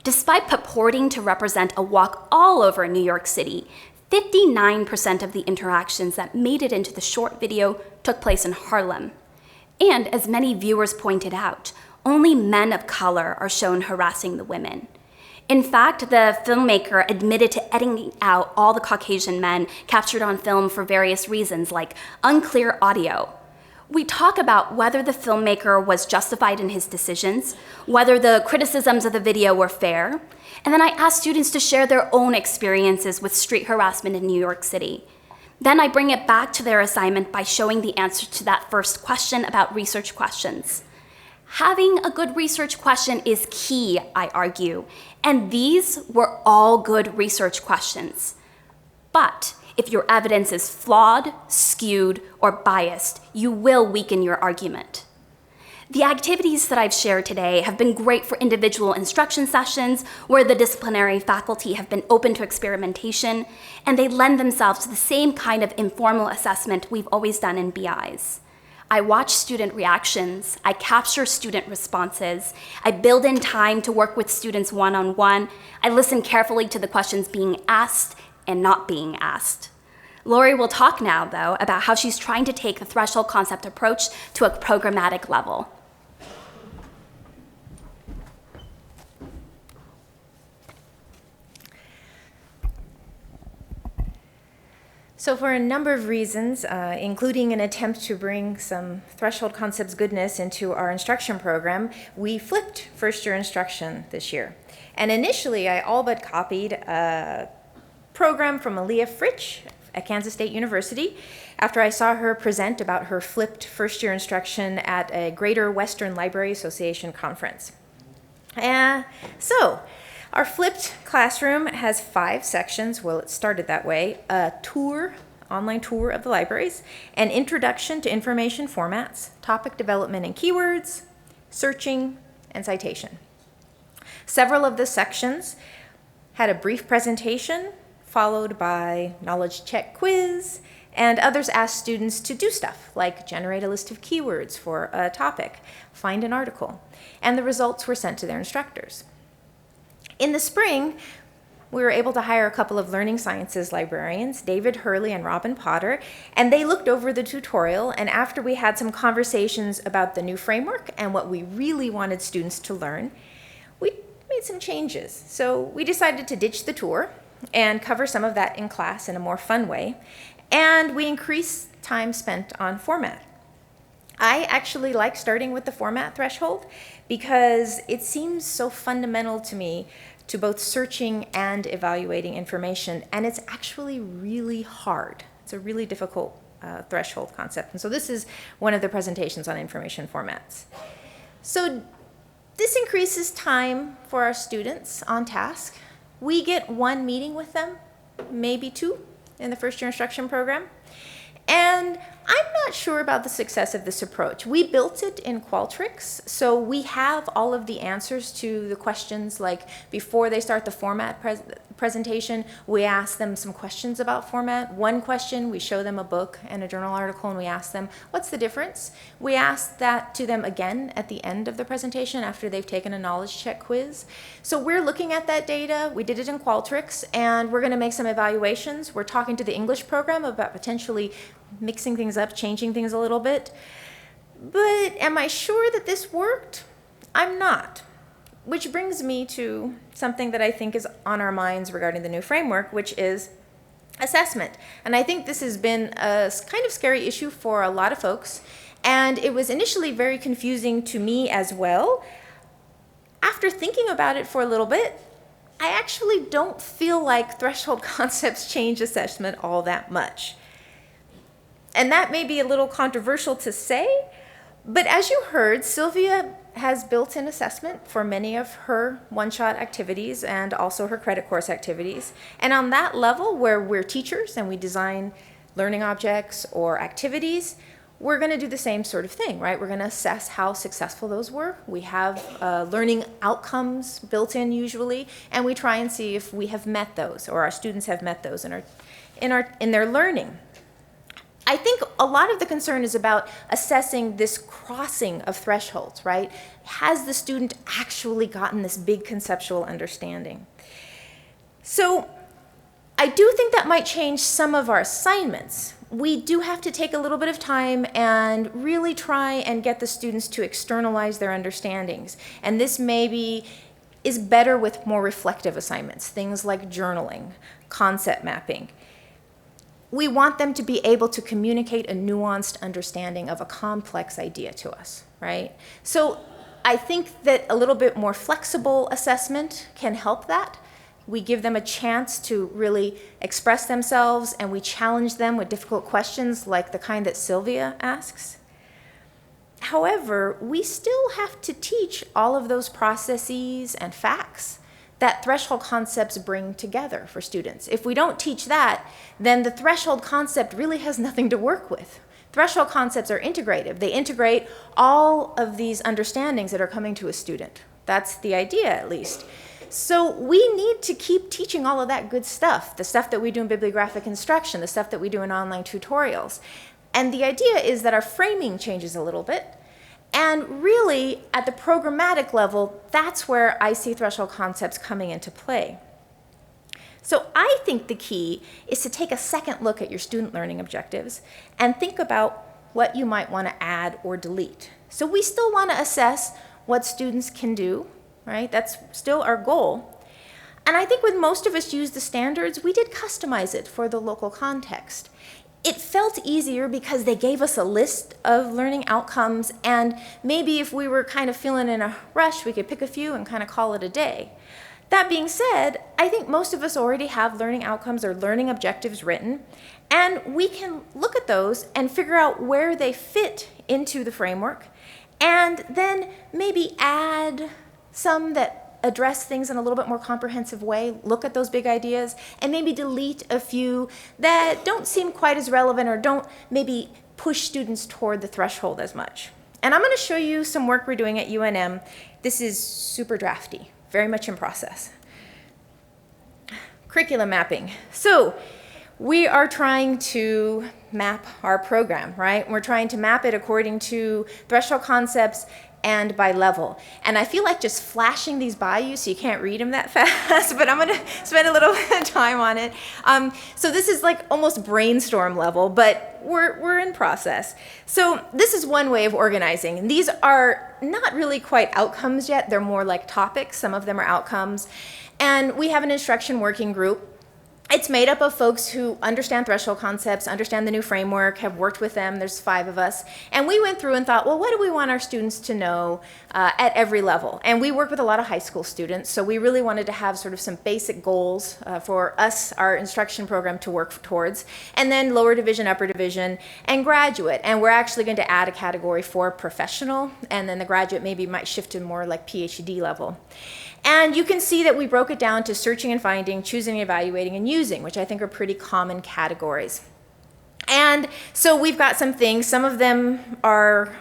Despite purporting to represent a walk all over New York City, 59% of the interactions that made it into the short video took place in Harlem. And as many viewers pointed out, only men of color are shown harassing the women. In fact, the filmmaker admitted to editing out all the Caucasian men captured on film for various reasons, like unclear audio. We talk about whether the filmmaker was justified in his decisions, whether the criticisms of the video were fair, and then I ask students to share their own experiences with street harassment in New York City. Then I bring it back to their assignment by showing the answer to that first question about research questions. Having a good research question is key, I argue, and these were all good research questions. But if your evidence is flawed, skewed, or biased, you will weaken your argument. The activities that I've shared today have been great for individual instruction sessions where the disciplinary faculty have been open to experimentation, and they lend themselves to the same kind of informal assessment we've always done in BIs. I watch student reactions, I capture student responses, I build in time to work with students one-on-one, I listen carefully to the questions being asked and not being asked. Lori will talk now, though, about how she's trying to take the threshold concept approach to a programmatic level. So for a number of reasons, including an attempt to bring some threshold concepts goodness into our instruction program, we flipped first-year instruction this year. And initially, I all but copied a program from Aaliyah Fritsch at Kansas State University after I saw her present about her flipped first-year instruction at a Greater Western Library Association conference. So our flipped classroom has 5 sections. Well, it started that way. A tour, online tour of the libraries, an introduction to information formats, topic development and keywords, searching, and citation. Several of the sections had a brief presentation, followed by knowledge check quiz, and others asked students to do stuff like generate a list of keywords for a topic, find an article, and the results were sent to their instructors. In the spring, we were able to hire a couple of learning sciences librarians, David Hurley and Robin Potter, and they looked over the tutorial, and after we had some conversations about the new framework and what we really wanted students to learn, we made some changes. So we decided to ditch the tour and cover some of that in class in a more fun way, and we increased time spent on format. I actually like starting with the format threshold because it seems so fundamental to me to both searching and evaluating information, and it's actually really hard. It's a really difficult threshold concept, and so this is one of the presentations on information formats. So this increases time for our students on task. We get 1 meeting with them, maybe 2 in the first year instruction program. And I'm not sure about the success of this approach. We built it in Qualtrics, so we have all of the answers to the questions, like before they start the format presentation, we ask them some questions about format. One question, we show them a book and a journal article, and we ask them, what's the difference? We ask that to them again at the end of the presentation after they've taken a knowledge check quiz. So we're looking at that data. We did it in Qualtrics, and we're going to make some evaluations. We're talking to the English program about potentially mixing things up, changing things a little bit. But am I sure that this worked? I'm not. Which brings me to something that I think is on our minds regarding the new framework, which is assessment. And I think this has been a kind of scary issue for a lot of folks. And it was initially very confusing to me as well. After thinking about it for a little bit, I actually don't feel like threshold concepts change assessment all that much. And that may be a little controversial to say, but as you heard, Sylvia has built-in assessment for many of her one-shot activities and also her credit course activities. And on that level, where we're teachers and we design learning objects or activities, we're going to do the same sort of thing, right? We're going to assess how successful those were. We have learning outcomes built in usually, and we try and see if we have met those or our students have met those in their learning. I think a lot of the concern is about assessing this crossing of thresholds, right? Has the student actually gotten this big conceptual understanding? So I do think that might change some of our assignments. We do have to take a little bit of time and really try and get the students to externalize their understandings. And this maybe is better with more reflective assignments, things like journaling, concept mapping. We want them to be able to communicate a nuanced understanding of a complex idea to us, right? So I think that a little bit more flexible assessment can help that. We give them a chance to really express themselves, and we challenge them with difficult questions like the kind that Sylvia asks. However, we still have to teach all of those processes and facts that threshold concepts bring together for students. If we don't teach that, then the threshold concept really has nothing to work with. Threshold concepts are integrative. They integrate all of these understandings that are coming to a student. That's the idea, at least. So we need to keep teaching all of that good stuff, the stuff that we do in bibliographic instruction, the stuff that we do in online tutorials. And the idea is that our framing changes a little bit. And really, at the programmatic level, that's where I see threshold concepts coming into play. So I think the key is to take a second look at your student learning objectives and think about what you might want to add or delete. So we still want to assess what students can do, right? That's still our goal. And I think when most of us use the standards, we did customize it for the local context. It felt easier because they gave us a list of learning outcomes, and maybe if we were kind of feeling in a rush, we could pick a few and kind of call it a day. That being said, I think most of us already have learning outcomes or learning objectives written, and we can look at those and figure out where they fit into the framework, and then maybe add some that address things in a little bit more comprehensive way, look at those big ideas, and maybe delete a few that don't seem quite as relevant or don't maybe push students toward the threshold as much. And I'm going to show you some work we're doing at UNM. This is super drafty, very much in process. Curriculum mapping. So we are trying to map our program, right? We're trying to map it according to threshold concepts and by level. And I feel like just flashing these by you so you can't read them that fast, but I'm going to spend a little bit of time on it. So this is like almost brainstorm level, but we're in process. So this is one way of organizing. And these are not really quite outcomes yet. They're more like topics. Some of them are outcomes. And we have an instruction working group. It's made up of folks who understand threshold concepts, understand the new framework, have worked with them. There's 5 of us. And we went through and thought, well, what do we want our students to know at every level? And we work with a lot of high school students, so we really wanted to have sort of some basic goals for us, our instruction program, to work towards. And then lower division, upper division, and graduate. And we're actually going to add a category for professional, and then the graduate maybe might shift to more like PhD level. And you can see that we broke it down to searching and finding, choosing, evaluating, and using, which I think are pretty common categories. And so we've got some things. Some of them are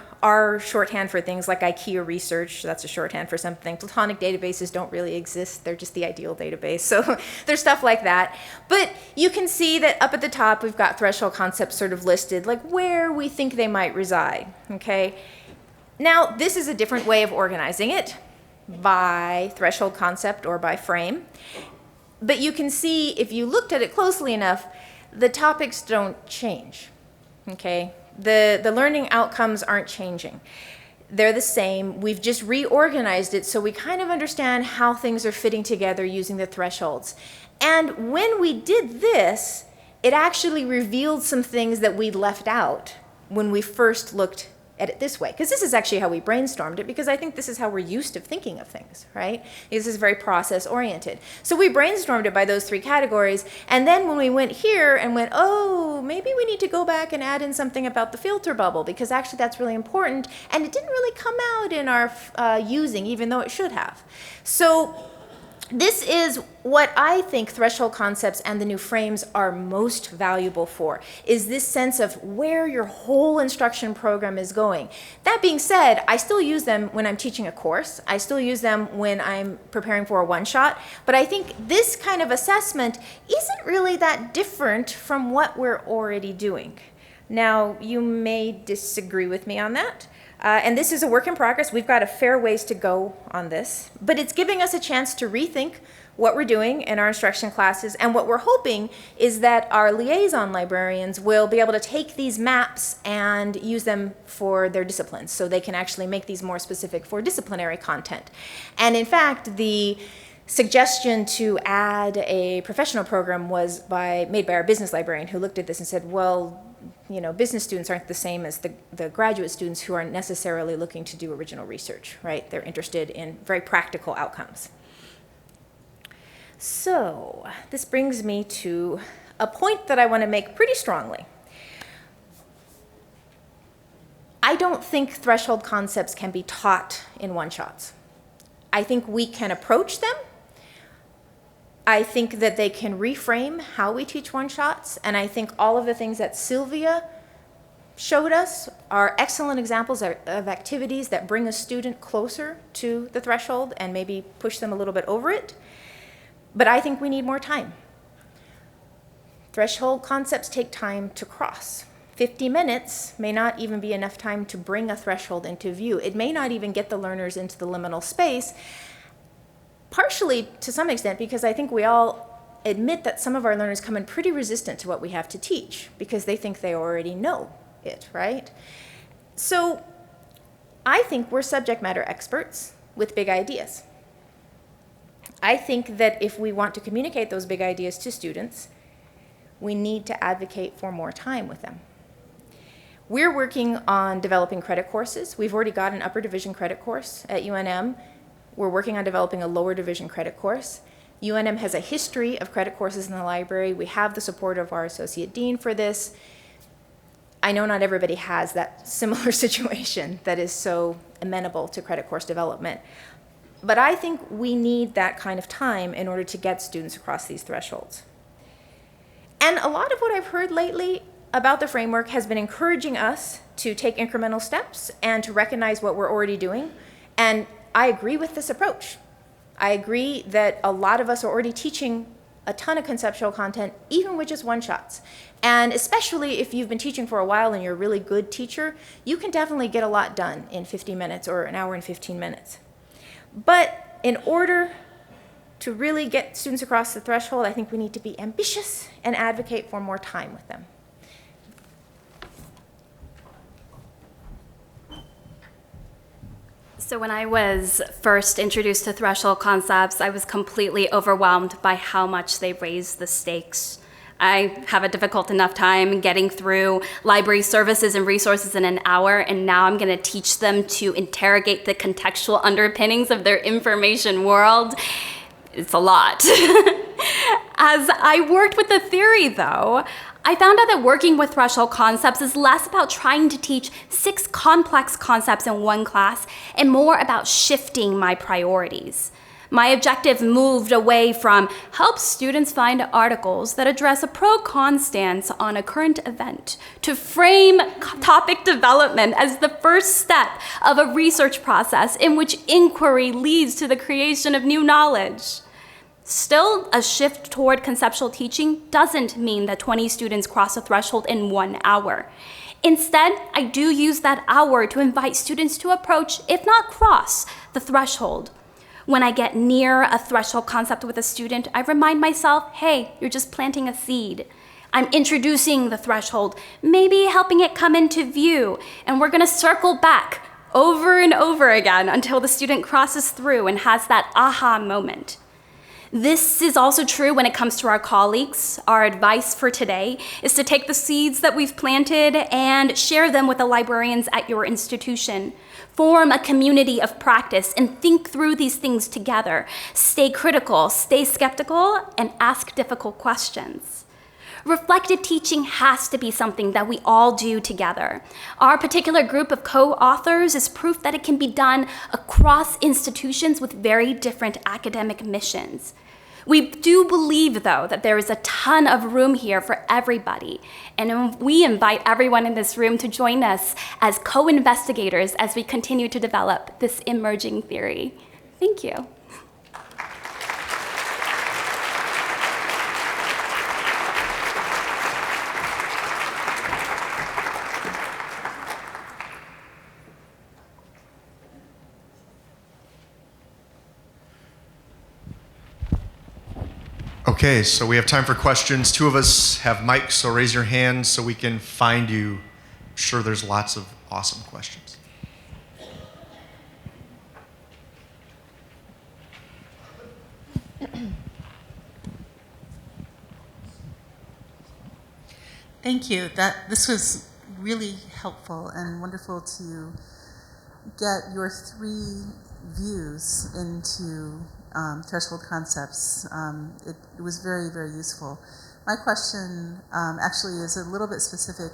shorthand for things like IKEA research. That's a shorthand for something. Platonic databases don't really exist. They're just the ideal database. So there's stuff like that. But you can see that up at the top, we've got threshold concepts sort of listed, like where we think they might reside, okay? Now, this is a different way of organizing it, by threshold concept or by frame. But you can see, if you looked at it closely enough, the topics don't change, okay? The learning outcomes aren't changing. They're the same. We've just reorganized it so we kind of understand how things are fitting together using the thresholds. And when we did this, it actually revealed some things that we'd left out when we first looked at it this way, because this is actually how we brainstormed it, because I think this is how we're used to thinking of things, right? This is very process oriented. So we brainstormed it by those 3 categories, and then when we went here and went, oh, maybe we need to go back and add in something about the filter bubble, because actually that's really important, and it didn't really come out in our using, even though it should have. So this is what I think threshold concepts and the new frames are most valuable for, is this sense of where your whole instruction program is going. That being said, I still use them when I'm teaching a course. I still use them when I'm preparing for a one-shot. But I think this kind of assessment isn't really that different from what we're already doing. Now, you may disagree with me on that. And this is a work in progress. We've got a fair ways to go on this, but it's giving us a chance to rethink what we're doing in our instruction classes. And what we're hoping is that our liaison librarians will be able to take these maps and use them for their disciplines, so they can actually make these more specific for disciplinary content. And in fact, the suggestion to add a professional program was made by our business librarian, who looked at this and said, well, you know, business students aren't the same as the graduate students who aren't necessarily looking to do original research, right? They're interested in very practical outcomes. So this brings me to a point that I want to make pretty strongly. I don't think threshold concepts can be taught in one-shots. I think we can approach them. I think that they can reframe how we teach one-shots, and I think all of the things that Sylvia showed us are excellent examples of activities that bring a student closer to the threshold and maybe push them a little bit over it. But I think we need more time. Threshold concepts take time to cross. 50 minutes may not even be enough time to bring a threshold into view. It may not even get the learners into the liminal space, partially to some extent because I think we all admit that some of our learners come in pretty resistant to what we have to teach because they think they already know it, right? So I think we're subject matter experts with big ideas. I think that if we want to communicate those big ideas to students, we need to advocate for more time with them. We're working on developing credit courses. We've already got an upper division credit course at UNM. We're working on developing a lower division credit course. UNM has a history of credit courses in the library. We have the support of our associate dean for this. I know not everybody has that similar situation that is so amenable to credit course development. But I think we need that kind of time in order to get students across these thresholds. And a lot of what I've heard lately about the framework has been encouraging us to take incremental steps and to recognize what we're already doing. And I agree with this approach. I agree that a lot of us are already teaching a ton of conceptual content, even with just one-shots. And especially if you've been teaching for a while and you're a really good teacher, you can definitely get a lot done in 50 minutes or an hour and 15 minutes. But in order to really get students across the threshold, I think we need to be ambitious and advocate for more time with them. So when I was first introduced to threshold concepts, I was completely overwhelmed by how much they raised the stakes. I have a difficult enough time getting through library services and resources in an hour, and now I'm going to teach them to interrogate the contextual underpinnings of their information world. It's a lot. As I worked with the theory, though, I found out that working with threshold concepts is less about trying to teach 6 complex concepts in one class and more about shifting my priorities. My objective moved away from help students find articles that address a pro-con stance on a current event to frame topic development as the first step of a research process in which inquiry leads to the creation of new knowledge. Still, a shift toward conceptual teaching doesn't mean that 20 students cross a threshold in 1 hour. Instead, I do use that hour to invite students to approach, if not cross, the threshold. When I get near a threshold concept with a student, I remind myself, hey, you're just planting a seed. I'm introducing the threshold, maybe helping it come into view, and we're gonna circle back over and over again until the student crosses through and has that aha moment. This is also true when it comes to our colleagues. Our advice for today is to take the seeds that we've planted and share them with the librarians at your institution. Form a community of practice and think through these things together. Stay critical, stay skeptical, and ask difficult questions. Reflective teaching has to be something that we all do together. Our particular group of co-authors is proof that it can be done across institutions with very different academic missions. We do believe, though, that there is a ton of room here for everybody, and we invite everyone in this room to join us as co-investigators as we continue to develop this emerging theory. Thank you. Okay, so we have time for questions. Two of us have mics, so raise your hand so we can find you. I'm sure there's lots of awesome questions. Thank you. This was really helpful and wonderful to get your three views into threshold concepts. It was very, very useful. My question actually is a little bit specific.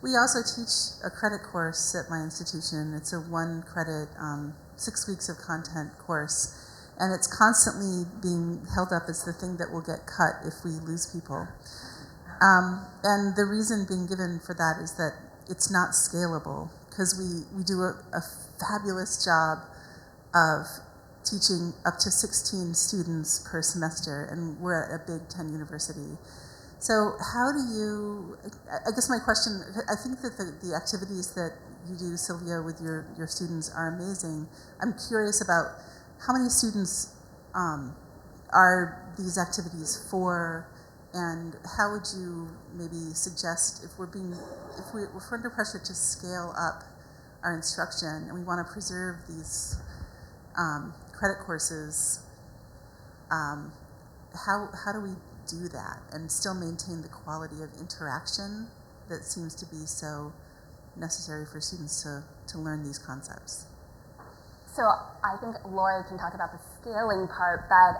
We also teach a credit course at my institution. It's a 1 credit, 6 weeks of content course, and it's constantly being held up as the thing that will get cut if we lose people. And the reason being given for that is that it's not scalable, because we do a fabulous job of teaching up to 16 students per semester, and we're at a Big 10 university. So how do you, I guess my question, I think that the activities that you do, Sylvia, with your students are amazing. I'm curious about how many students are these activities for, and how would you maybe suggest if we're under pressure to scale up our instruction and we want to preserve these credit courses, how do we do that and still maintain the quality of interaction that seems to be so necessary for students to learn these concepts? So I think Lori can talk about the scaling part, but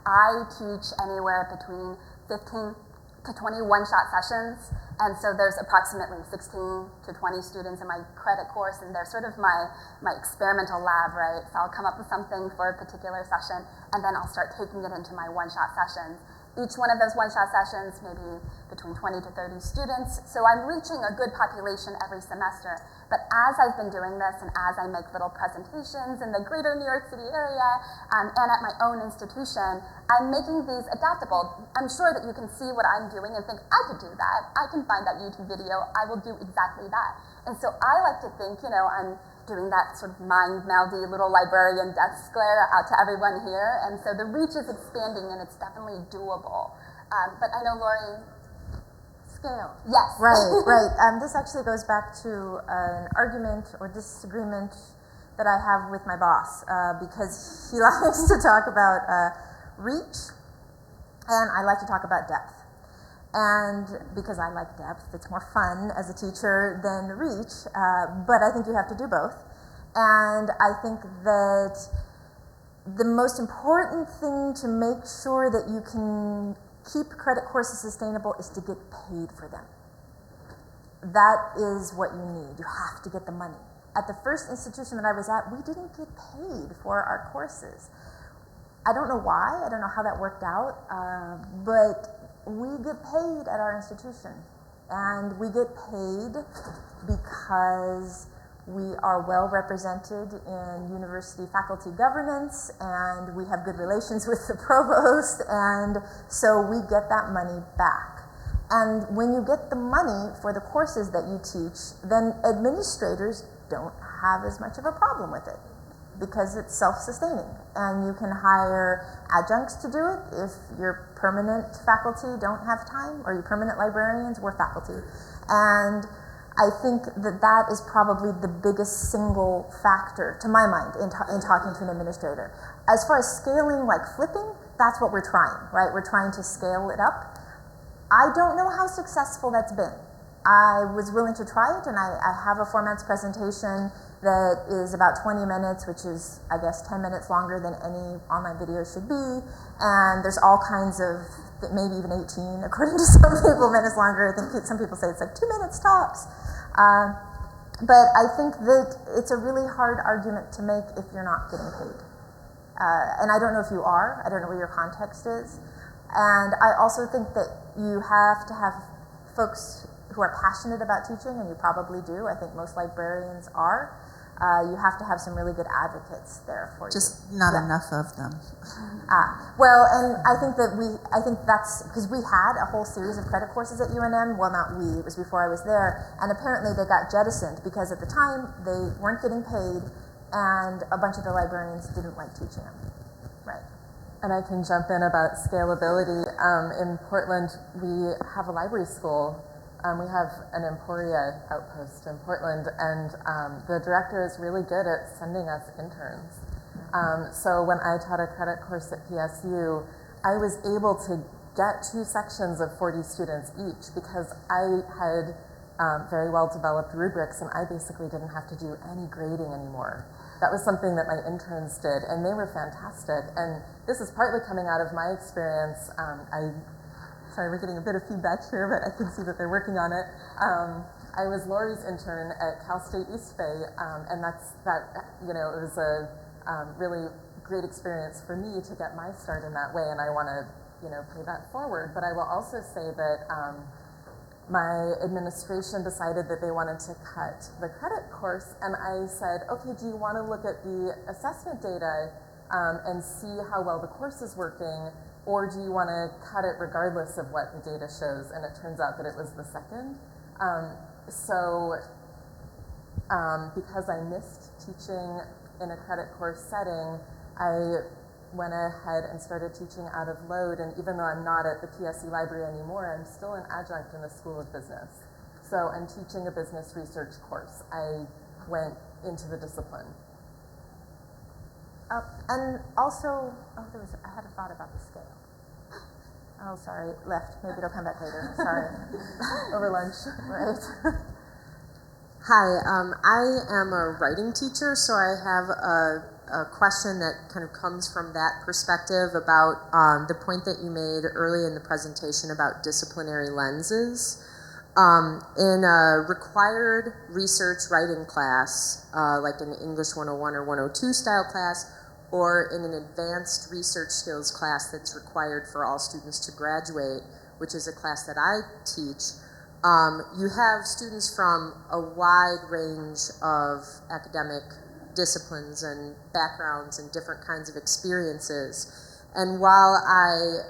I teach anywhere between 15 to 20 one-shot sessions, and so there's approximately 16 to 20 students in my credit course, and they're sort of my experimental lab, right? So I'll come up with something for a particular session, and then I'll start taking it into my one-shot sessions. Each one of those one-shot sessions, maybe between 20 to 30 students, so I'm reaching a good population every semester. But as I've been doing this, and as I make little presentations in the greater New York City area, and at my own institution, I'm making these adaptable. I'm sure that you can see what I'm doing and think, I could do that. I can find that YouTube video. I will do exactly that. And so I like to think, I'm doing that sort of mind-meldy little librarian death glare out to everyone here. And so the reach is expanding, and it's definitely doable. But I know, Lori, scale. Yes. Right. This actually goes back to an argument or disagreement that I have with my boss, because he likes to talk about reach, and I like to talk about depth. And because I like depth, it's more fun as a teacher than reach, but I think you have to do both. And I think that the most important thing to make sure that you can keep credit courses sustainable is to get paid for them. That is what you need. You have to get the money. At the first institution that I was at, we didn't get paid for our courses. I don't know why. I don't know how that worked out, but we get paid at our institution, and we get paid because we are well represented in university faculty governance, and we have good relations with the provost, and so we get that money back. And when you get the money for the courses that you teach, then administrators don't have as much of a problem with it, because it's self-sustaining, and you can hire adjuncts to do it if your permanent faculty don't have time, or your permanent librarians were faculty. And I think that is probably the biggest single factor, to my mind, in talking to an administrator. As far as scaling, like flipping, that's what we're trying, right? We're trying to scale it up. I don't know how successful that's been. I was willing to try it, and I have a formats presentation that is about 20 minutes, which is, I guess, 10 minutes longer than any online video should be. And there's all kinds of, maybe even 18, according to some people, minutes longer. I think some people say it's like 2 minutes tops. But I think that it's a really hard argument to make if you're not getting paid. And I don't know if you are. I don't know what your context is. And I also think that you have to have folks who are passionate about teaching, and you probably do. I think most librarians are. You have to have some really good advocates there for you. Just not enough of them. Well, and I think that's because we had a whole series of credit courses at UNM. Well, not we, it was before I was there. And apparently they got jettisoned because at the time they weren't getting paid, and a bunch of the librarians didn't like teaching them. Right. And I can jump in about scalability. In Portland, we have a library school. We have an Emporia outpost in Portland, and the director is really good at sending us interns. So when I taught a credit course at PSU, I was able to get 2 sections of 40 students each because I had very well developed rubrics, and I basically didn't have to do any grading anymore. That was something that my interns did, and they were fantastic. And this is partly coming out of my experience. Sorry, we're getting a bit of feedback here, but I can see that they're working on it. I was Lori's intern at Cal State East Bay, and it was a really great experience for me to get my start in that way, and I want to, pay that forward. But I will also say that my administration decided that they wanted to cut the credit course, and I said, okay, do you want to look at the assessment data and see how well the course is working, or do you want to cut it regardless of what the data shows? And it turns out that it was the second. Because I missed teaching in a credit course setting, I went ahead and started teaching out of load, and even though I'm not at the PSU library anymore, I'm still an adjunct in the School of Business. So I'm teaching a business research course. I went into the discipline. And also, I had a thought about the scale. Oh, sorry, left. Maybe it'll come back later. Sorry. Over lunch. Right. Hi, I am a writing teacher, so I have a question that kind of comes from that perspective about the point that you made early in the presentation about disciplinary lenses. In a required research writing class, like an English 101 or 102 style class, or in an advanced research skills class that's required for all students to graduate, which is a class that I teach, you have students from a wide range of academic disciplines and backgrounds and different kinds of experiences. And while I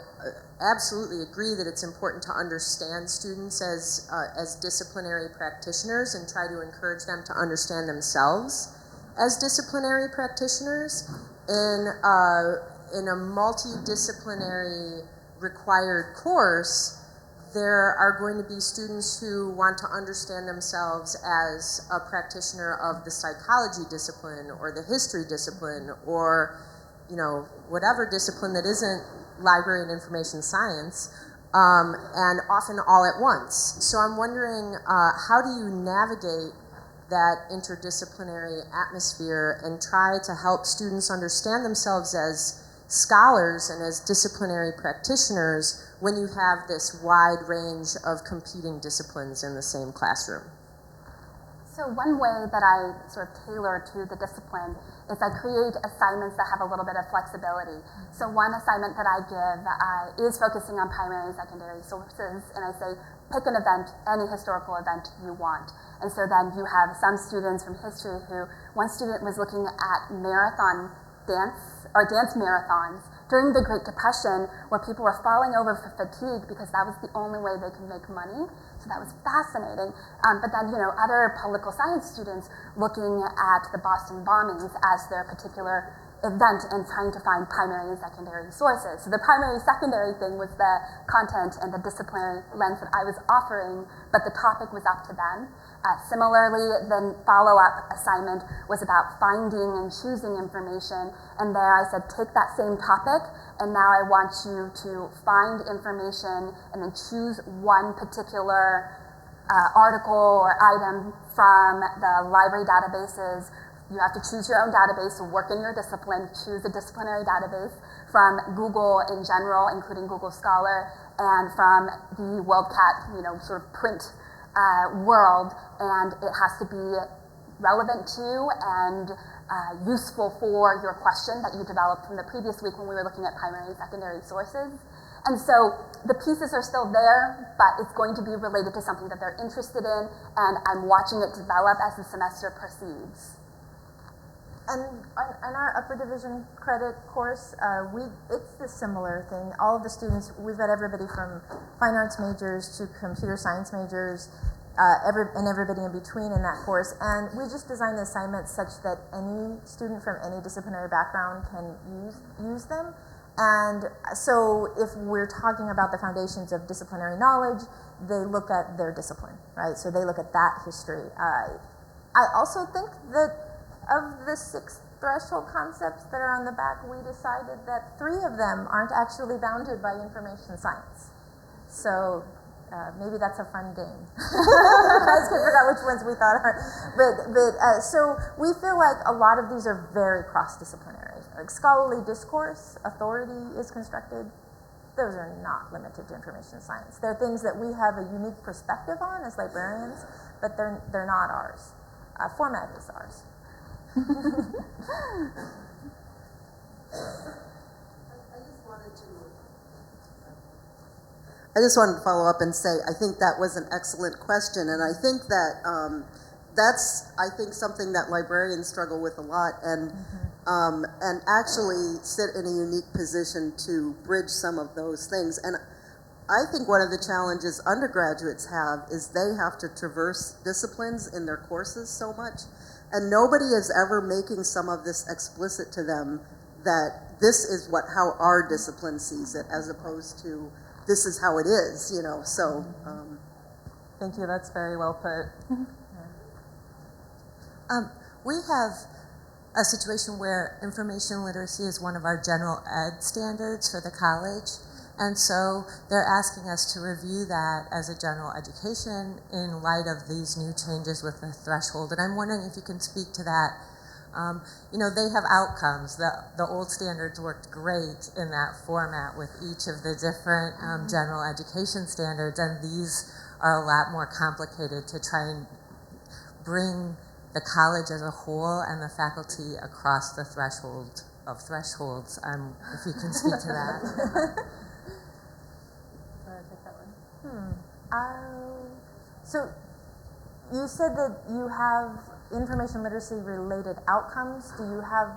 absolutely agree that it's important to understand students as disciplinary practitioners and try to encourage them to understand themselves as disciplinary practitioners, in a multidisciplinary required course, there are going to be students who want to understand themselves as a practitioner of the psychology discipline or the history discipline or, whatever discipline that isn't library and information science, and often all at once. So I'm wondering, how do you navigate that interdisciplinary atmosphere and try to help students understand themselves as scholars and as disciplinary practitioners when you have this wide range of competing disciplines in the same classroom? So one way that I sort of tailor to the discipline is I create assignments that have a little bit of flexibility. So one assignment that I give is focusing on primary and secondary sources, and I say, pick an event, any historical event you want. And so then you have some students from history who, one student was looking at marathon dance, or dance marathons during the Great Depression, where people were falling over for fatigue because that was the only way they could make money. So that was fascinating. But then, other political science students looking at the Boston bombings as their particular event and trying to find primary and secondary sources. So the primary secondary thing was the content and the disciplinary lens that I was offering, but the topic was up to them. Similarly, the follow-up assignment was about finding and choosing information, and there I said, take that same topic, and now I want you to find information and then choose one particular article or item from the library databases. You have to choose your own database, so work in your discipline, choose a disciplinary database from Google in general, including Google Scholar, and from the WorldCat, sort of print world, and it has to be relevant to and useful for your question that you developed from the previous week when we were looking at primary and secondary sources. And so the pieces are still there, but it's going to be related to something that they're interested in, and I'm watching it develop as the semester proceeds. And on our upper division credit course, it's the similar thing. All of the students, we've got everybody from fine arts majors to computer science majors, and everybody in between in that course. And we just designed the assignments such that any student from any disciplinary background can use them. And so if we're talking about the foundations of disciplinary knowledge, they look at their discipline, right? So they look at that history. I also think that of the 6 threshold concepts that are on the back, we decided that 3 of them aren't actually bounded by information science. So maybe that's a fun game. I just can't figure out which ones we thought are. So we feel like a lot of these are very cross-disciplinary. Like scholarly discourse, authority is constructed. Those are not limited to information science. They're things that we have a unique perspective on as librarians, but they're not ours. Format is ours. I just wanted to follow up and say I think that was an excellent question, and I think that that's something that librarians struggle with a lot, and actually sit in a unique position to bridge some of those things. And I think one of the challenges undergraduates have is they have to traverse disciplines in their courses so much, and nobody is ever making some of this explicit to them that this is how our discipline sees it, as opposed to this is how it is, so. Thank you, that's very well put. We have a situation where information literacy is one of our general ed standards for the college, and so they're asking us to review that as a general education in light of these new changes with the threshold, and I'm wondering if you can speak to that. They have outcomes. The old standards worked great in that format with each of the different general education standards, and these are a lot more complicated to try and bring the college as a whole and the faculty across the threshold of thresholds. If you can speak to that. So you said that you have information literacy related outcomes. Do you have?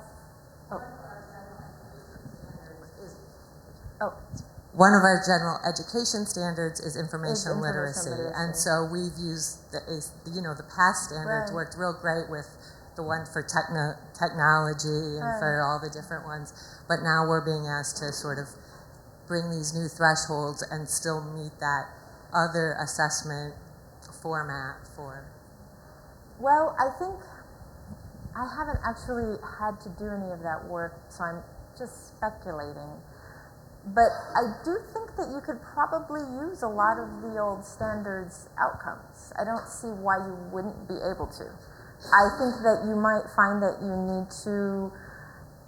One of our general education standards is information literacy, and so we've used the past standards worked real great with the one for technology and for all the different ones, but now we're being asked to sort of bring these new thresholds and still meet that other assessment format for. Well, I think I haven't actually had to do any of that work, so I'm just speculating. But I do think that you could probably use a lot of the old standards outcomes. I don't see why you wouldn't be able to. I think that you might find that you need to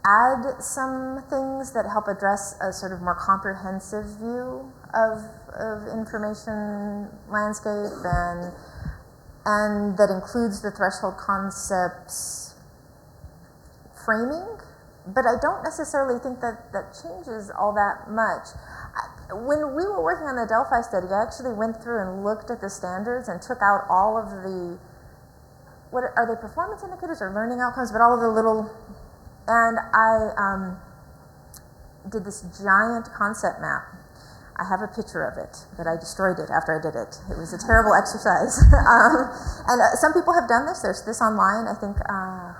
add some things that help address a sort of more comprehensive view of information landscape and that includes the threshold concepts framing. But I don't necessarily think that changes all that much. When we were working on the Delphi study, I actually went through and looked at the standards and took out all of the, what are they, performance indicators or learning outcomes, but all of the little, and I did this giant concept map. I have a picture of it, but I destroyed it after I did it. It was a terrible exercise. And some people have done this. There's this online. I think,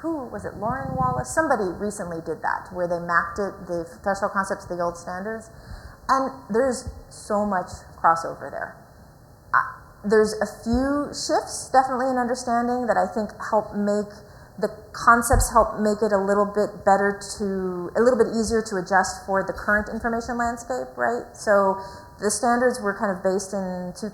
who was it, Lauren Wallace? Somebody recently did that, where they mapped it, the threshold concepts, the old standards. And there's so much crossover there. There's a few shifts, definitely in understanding, that I think help make the concepts make it a little bit easier to adjust for the current information landscape, right? So the standards were kind of based in 2000,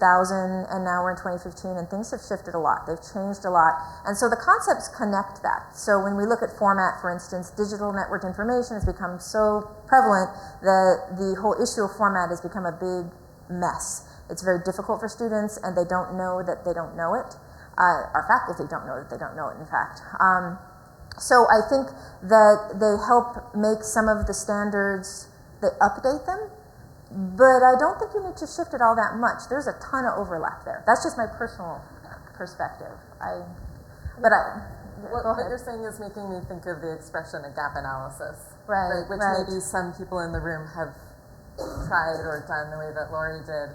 and now we're in 2015, and things have shifted a lot. They've changed a lot. And so the concepts connect that. So when we look at format, for instance, digital networked information has become so prevalent that the whole issue of format has become a big mess. It's very difficult for students, and they don't know that they don't know it. Our faculty don't know that they don't know it, in fact. So I think that they help make some of the standards, they update them, but I don't think you need to shift it all that much. There's a ton of overlap there. That's just my personal perspective. What you're saying is making me think of the expression a gap analysis, right? Which maybe some people in the room have tried or done the way that Lori did.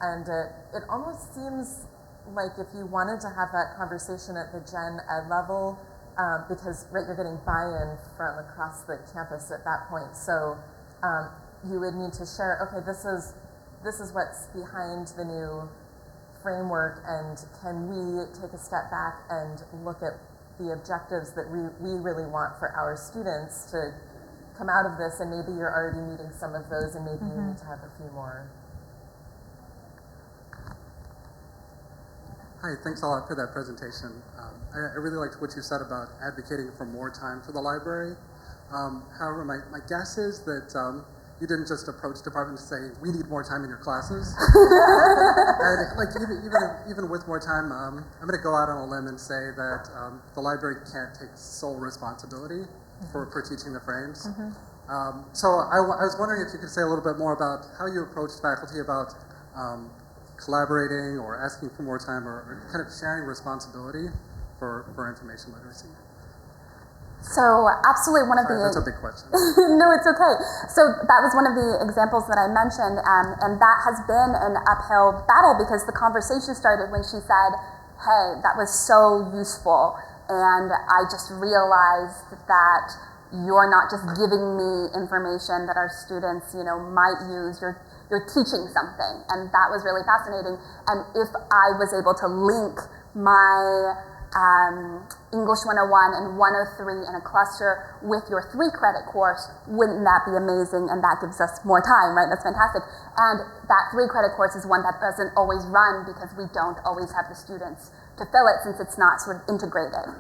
And it almost seems like if you wanted to have that conversation at the gen ed level, because you're getting buy-in from across the campus at that point. So you would need to share, okay, this is what's behind the new framework, and can we take a step back and look at the objectives that we really want for our students to come out of this, and maybe you're already meeting some of those, and maybe you need to have a few more. Hi, thanks a lot for that presentation. I really liked what you said about advocating for more time for the library. However, my guess is that you didn't just approach departments and say, we need more time in your classes. And like even with more time, I'm going to go out on a limb and say that the library can't take sole responsibility for teaching the frames. So I was wondering if you could say a little bit more about how you approached faculty about collaborating or asking for more time, or kind of sharing responsibility for information literacy. So absolutely one of Sorry, the... that's a big question. No, it's okay. So that was one of the examples that I mentioned, and that has been an uphill battle, because the conversation started when she said, hey, that was so useful, and I just realized that you're not just giving me information that our students, might use, you're teaching something, and that was really fascinating. And if I was able to link my English 101 and 103 in a cluster with your 3-credit course, wouldn't that be amazing? And that gives us more time, right? That's fantastic. And that 3-credit course is one that doesn't always run, because we don't always have the students to fill it, since it's not sort of integrated.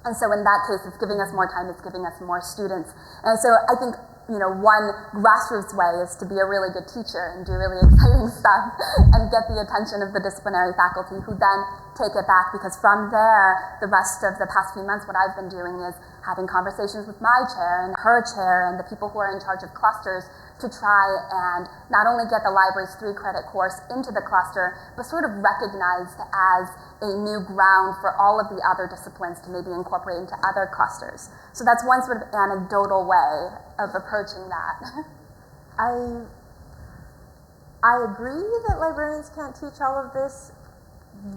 And so in that case, it's giving us more time, it's giving us more students. And so I think, one grassroots way is to be a really good teacher and do really exciting stuff and get the attention of the disciplinary faculty, who then take it back, because from there, the rest of the past few months, what I've been doing is having conversations with my chair and her chair and the people who are in charge of clusters to try and not only get the library's 3-credit course into the cluster, but sort of recognized as a new ground for all of the other disciplines to maybe incorporate into other clusters. So that's one sort of anecdotal way of approaching that. I agree that librarians can't teach all of this,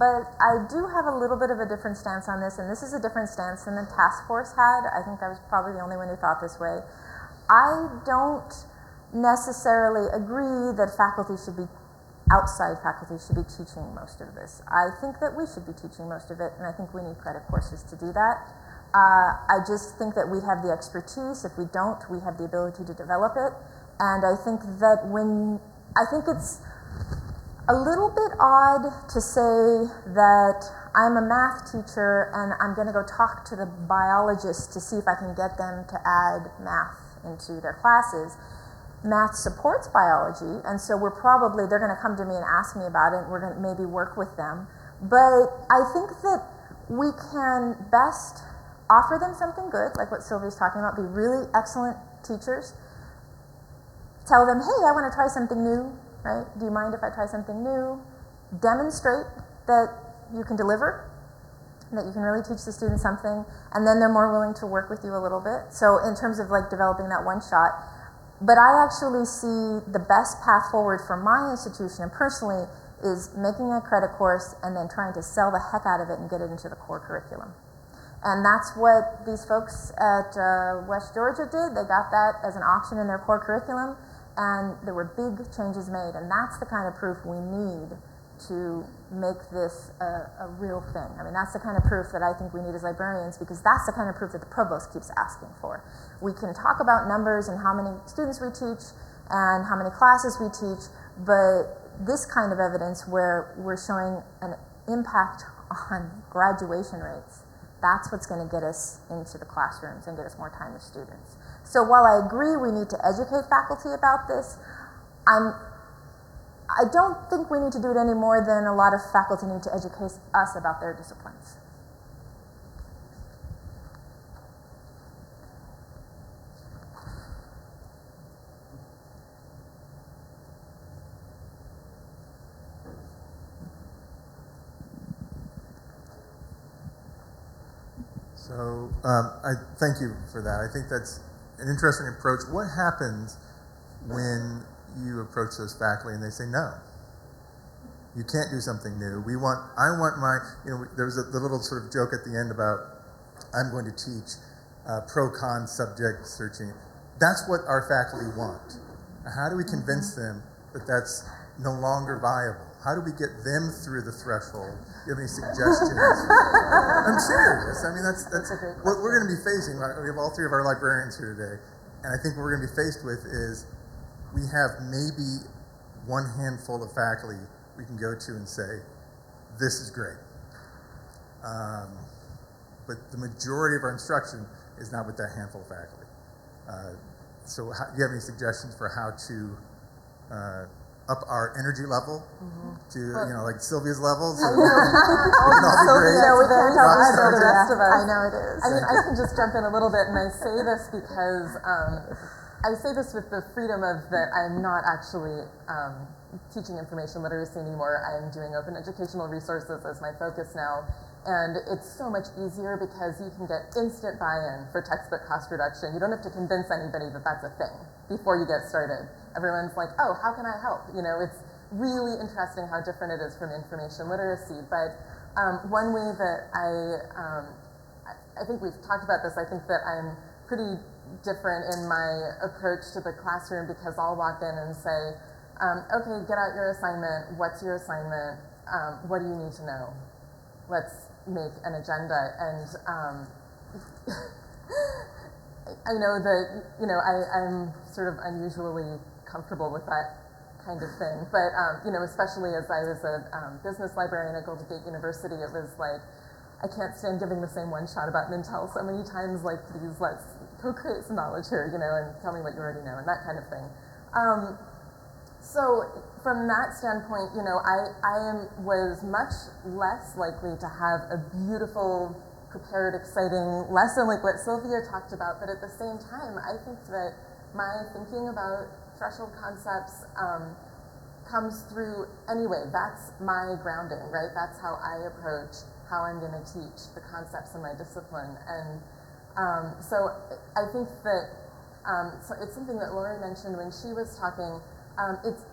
but I do have a little bit of a different stance on this, and this is a different stance than the task force had. I think I was probably the only one who thought this way. I don't necessarily agree that outside faculty should be teaching most of this. I think that we should be teaching most of it, and I think we need credit courses to do that. I just think that we have the expertise. If we don't, we have the ability to develop it. And I think that I think it's a little bit odd to say that I'm a math teacher and I'm going to go talk to the biologists to see if I can get them to add math into their classes. Math supports biology, and so they're going to come to me and ask me about it, and we're going to maybe work with them. But I think that we can best offer them something good, like what Sylvia's talking about, be really excellent teachers. Tell them, hey, I want to try something new, right? Do you mind if I try something new? Demonstrate that you can deliver, that you can really teach the students something, and then they're more willing to work with you a little bit. So in terms of like developing that one shot, but I actually see the best path forward for my institution, and personally, is making a credit course and then trying to sell the heck out of it and get it into the core curriculum. And that's what these folks at West Georgia did. They got that as an option in their core curriculum, and there were big changes made, and that's the kind of proof we need to make this a real thing. I mean, that's the kind of proof that I think we need as librarians, because that's the kind of proof that the provost keeps asking for. We can talk about numbers and how many students we teach and how many classes we teach, but this kind of evidence where we're showing an impact on graduation rates, that's what's going to get us into the classrooms and get us more time with students. So while I agree we need to educate faculty about this, I don't think we need to do it any more than a lot of faculty need to educate us about their disciplines. So I thank you for that. I think that's an interesting approach. What happens when you approach those faculty and they say, no, you can't do something new. I want my, there was the little sort of joke at the end about, I'm going to teach pro-con subject searching. That's what our faculty want. How do we convince them that that's no longer viable? How do we get them through the threshold? Do you have any suggestions? I'm serious. I mean, that's what we're going to be facing. We have all three of our librarians here today, and I think what we're going to be faced with is we have maybe one handful of faculty we can go to and say, this is great. But the majority of our instruction is not with that handful of faculty. So do you have any suggestions for how to up our energy level to, like Sylvia's level? So we can all be great. No, we can't help you, so the rest of us. I know it is. I mean, I can just jump in a little bit, and I say this because I say this with the freedom of that I'm not actually teaching information literacy anymore. I am doing open educational resources as my focus now. And it's so much easier because you can get instant buy-in for textbook cost reduction. You don't have to convince anybody that that's a thing before you get started. Everyone's like, oh, how can I help? It's really interesting how different it is from information literacy. But one way that I think we've talked about this, I think that I'm pretty different in my approach to the classroom because I'll walk in and say, okay, get out your assignment. What's your assignment? What do you need to know? Let's make an agenda. And I know that, I'm sort of unusually comfortable with that kind of thing. But, especially as I was a business librarian at Golden Gate University, it was like, I can't stand giving the same one shot about Mintel so many times, like, please, let's co-create some knowledge here, and tell me what you already know, and that kind of thing. So from that standpoint, I was much less likely to have a beautiful, prepared, exciting lesson like what Sylvia talked about, but at the same time, I think that my thinking about threshold concepts comes through anyway. That's my grounding, right? That's how I approach how I'm going to teach the concepts in my discipline. And so I think that so it's something that Lori mentioned when she was talking.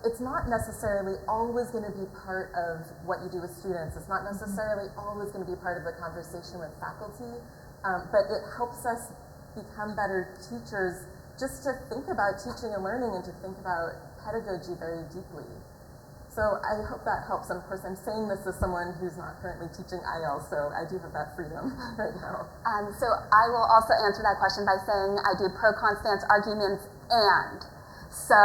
It's not necessarily always going to be part of what you do with students. It's not necessarily always going to be part of the conversation with faculty, but it helps us become better teachers just to think about teaching and learning and to think about pedagogy very deeply. So I hope that helps. And of course, I'm saying this as someone who's not currently teaching IL, so I do have that freedom right now. So I will also answer that question by saying I do pro-con stance arguments and. So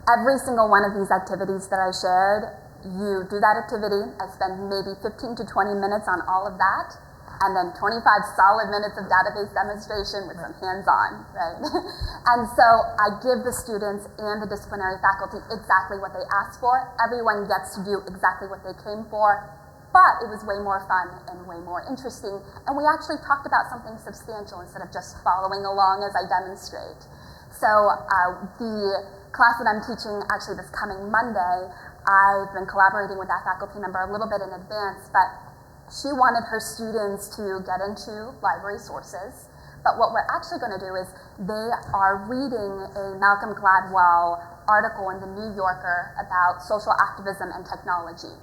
every single one of these activities that I shared, you do that activity. I spend maybe 15 to 20 minutes on all of that, and then 25 solid minutes of database demonstration with some hands-on, right? And so I give the students and the disciplinary faculty exactly what they asked for. Everyone gets to do exactly what they came for, but it was way more fun and way more interesting, and we actually talked about something substantial instead of just following along as I demonstrate. So the class that I'm teaching actually this coming Monday, I've been collaborating with that faculty member a little bit in advance, but she wanted her students to get into library sources. But what we're actually going to do is they are reading a Malcolm Gladwell article in the New Yorker about social activism and technology.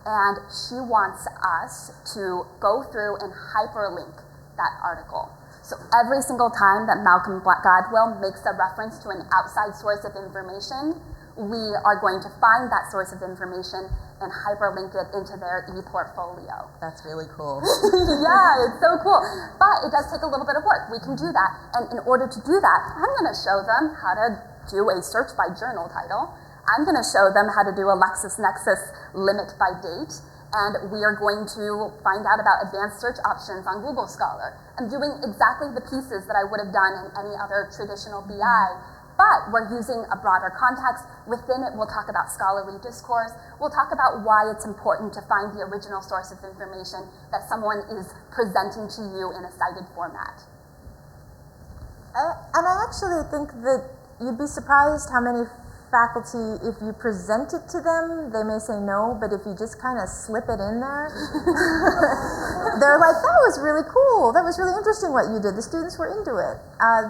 And she wants us to go through and hyperlink that article. So every single time that Malcolm Gladwell makes a reference to an outside source of information, we are going to find that source of information and hyperlink it into their e-portfolio. That's really cool. Yeah, it's so cool. But it does take a little bit of work. We can do that. And in order to do that, I'm going to show them how to do a search by journal title. I'm going to show them how to do a LexisNexis limit by date. And we are going to find out about advanced search options on Google Scholar. I'm doing exactly the pieces that I would have done in any other traditional BI, but we're using a broader context. Within it, we'll talk about scholarly discourse. We'll talk about why it's important to find the original source of information that someone is presenting to you in a cited format. And I actually think that you'd be surprised how many faculty, if you present it to them, they may say no, but if you just kind of slip it in there, they're like, that was really cool. That was really interesting what you did. The students were into it.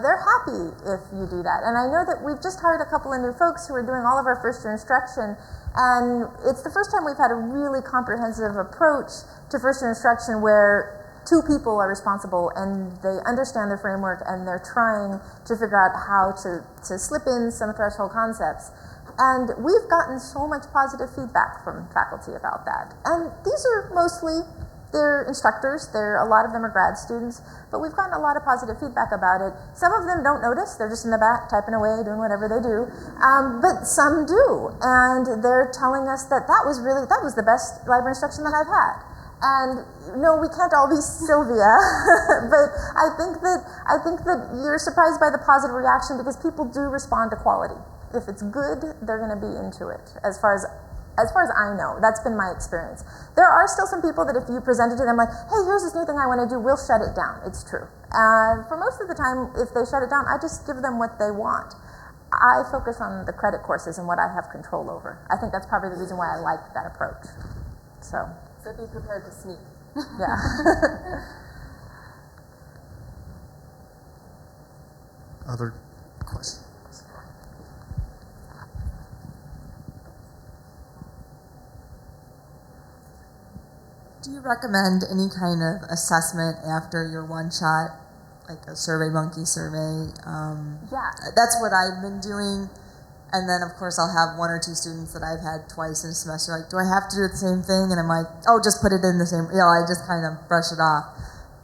They're happy if you do that. And I know that we've just hired a couple of new folks who are doing all of our first year instruction, and it's the first time we've had a really comprehensive approach to first year instruction where two people are responsible and they understand the framework and they're trying to figure out how to slip in some threshold concepts. And we've gotten so much positive feedback from faculty about that. And these are mostly, they're instructors, a lot of them are grad students, but we've gotten a lot of positive feedback about it. Some of them don't notice, they're just in the back typing away, doing whatever they do, but some do. And they're telling us that that was the best library instruction that I've had. And no, we can't all be Sylvia, but I think that you're surprised by the positive reaction because people do respond to quality. If it's good, they're going to be into it. As far as I know, that's been my experience. There are still some people that if you present it to them like, hey, here's this new thing I want to do, we'll shut it down. It's true. For most of the time, if they shut it down, I just give them what they want. I focus on the credit courses and what I have control over. I think that's probably the reason why I like that approach. So be prepared to sneak. Yeah. Other questions? Do you recommend any kind of assessment after your one shot, like a survey monkey survey? Yeah. That's what I've been doing. And then, of course, I'll have one or two students that I've had twice in a semester, like, do I have to do the same thing? And I'm like, oh, just put it in the same, I just kind of brush it off.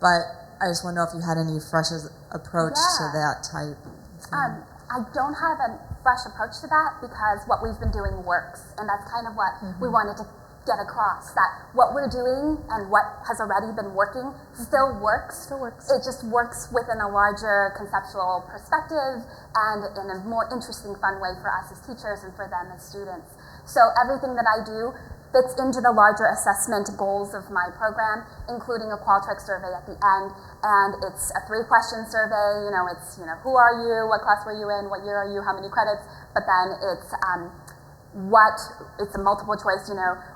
But I just want to know if you had any fresh approach to that type thing. I don't have a fresh approach to that because what we've been doing works. And that's kind of what we wanted to get across, that what we're doing and what has already been working still works. It just works within a larger conceptual perspective and in a more interesting, fun way for us as teachers and for them as students. So everything that I do fits into the larger assessment goals of my program, including a qualtrics survey at the end. And it's a 3-question survey. It's who are you, what class were you in, what year are you, how many credits. But then it's it's a multiple choice,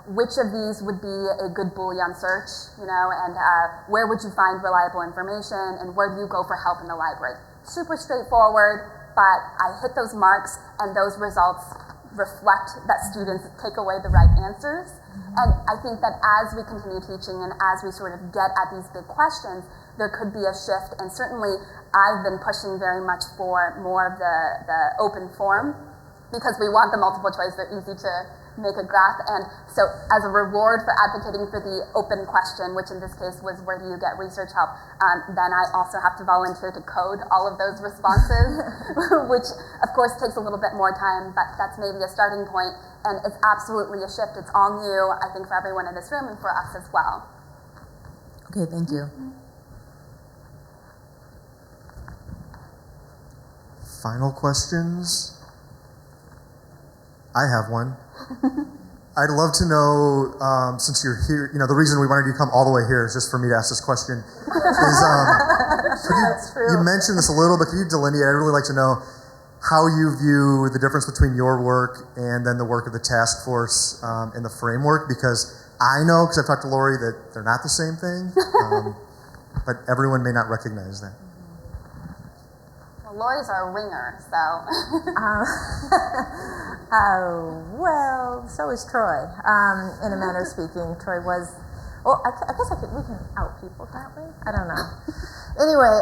which of these would be a good Boolean search, and where would you find reliable information, and where do you go for help in the library? Super straightforward, but I hit those marks, and those results reflect that students take away the right answers. And I think that as we continue teaching and as we sort of get at these big questions, there could be a shift, and certainly I've been pushing very much for more of the open form, because we want the multiple choice, they're easy to make a graph. And so as a reward for advocating for the open question, which in this case was where do you get research help, then I also have to volunteer to code all of those responses, which of course takes a little bit more time, but that's maybe a starting point. And it's absolutely a shift. It's all new, I think, for everyone in this room and for us as well. Okay, thank you. Final questions? I have one. I'd love to know, since you're here, the reason we wanted you to come all the way here is just for me to ask this question. You mentioned this a little, but could you delineate? I'd really like to know how you view the difference between your work and then the work of the task force in the framework, because I know, because I've talked to Lori, that they're not the same thing, but everyone may not recognize that. Lori's our ringer, so. Well, so is Troy. In a manner of speaking, Troy was. Well, I guess we can out people, can't we? I don't know. Anyway,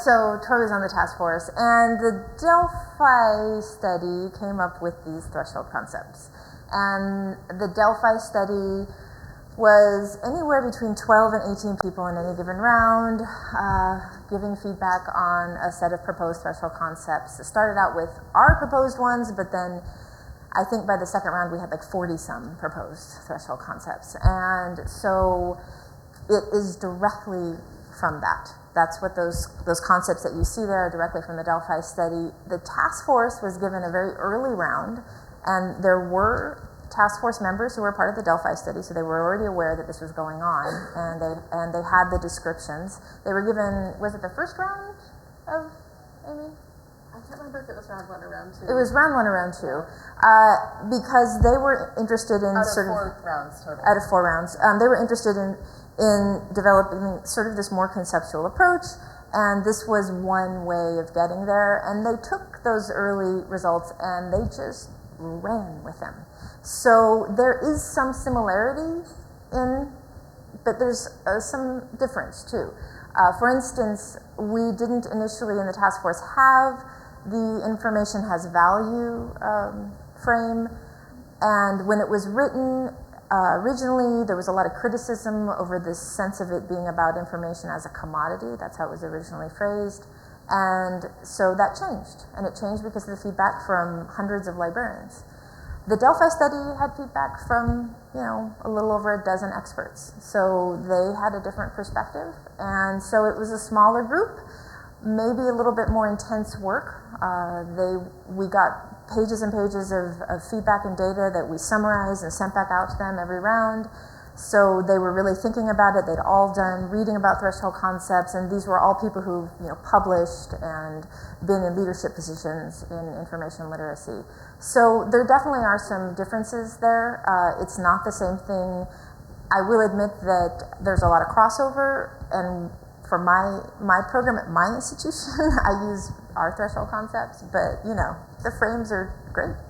so Troy was on the task force, and the Delphi study came up with these threshold concepts, and the Delphi study was anywhere between 12 and 18 people in any given round, giving feedback on a set of proposed threshold concepts. It started out with our proposed ones, but then I think by the second round we had like 40-some proposed threshold concepts. And so it is directly from that. That's what those concepts that you see there are directly from the Delphi study. The task force was given a very early round, and there were task force members who were part of the Delphi study, so they were already aware that this was going on, and they had the descriptions. They were given, was it the first round of, Amy? I can't remember if it was round 1 or round 2. It was round 1 or round 2, because they were interested in out of 4 rounds total. Out of 4 rounds. They were interested in developing sort of this more conceptual approach, and this was one way of getting there, and they took those early results and they just ran with them. So there is some similarity in but there's some difference too. For instance, we didn't initially in the task force have the information has value frame, and when it was written originally, there was a lot of criticism over this sense of it being about information as a commodity. That's how it was originally phrased. And so that changed, and it changed because of the feedback from hundreds of librarians. The Delphi study had feedback from, a little over a dozen experts. So they had a different perspective, and so it was a smaller group, maybe a little bit more intense work. We got pages and pages of feedback and data that we summarized and sent back out to them every round. So they were really thinking about it. They'd all done reading about threshold concepts, and these were all people who published and been in leadership positions in information literacy. So there definitely are some differences there. It's not the same thing. I will admit that there's a lot of crossover, and for my program at my institution, I use our threshold concepts, but the frames are great.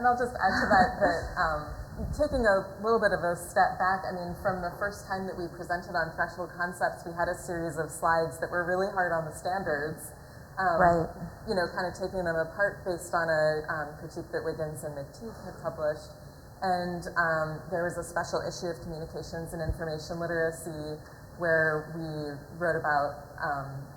And I'll just add to that taking a little bit of a step back, from the first time that we presented on threshold concepts, we had a series of slides that were really hard on the standards. Right. Kind of taking them apart based on a critique that Wiggins and McTeague had published. And there was a special issue of communications and information literacy where we wrote about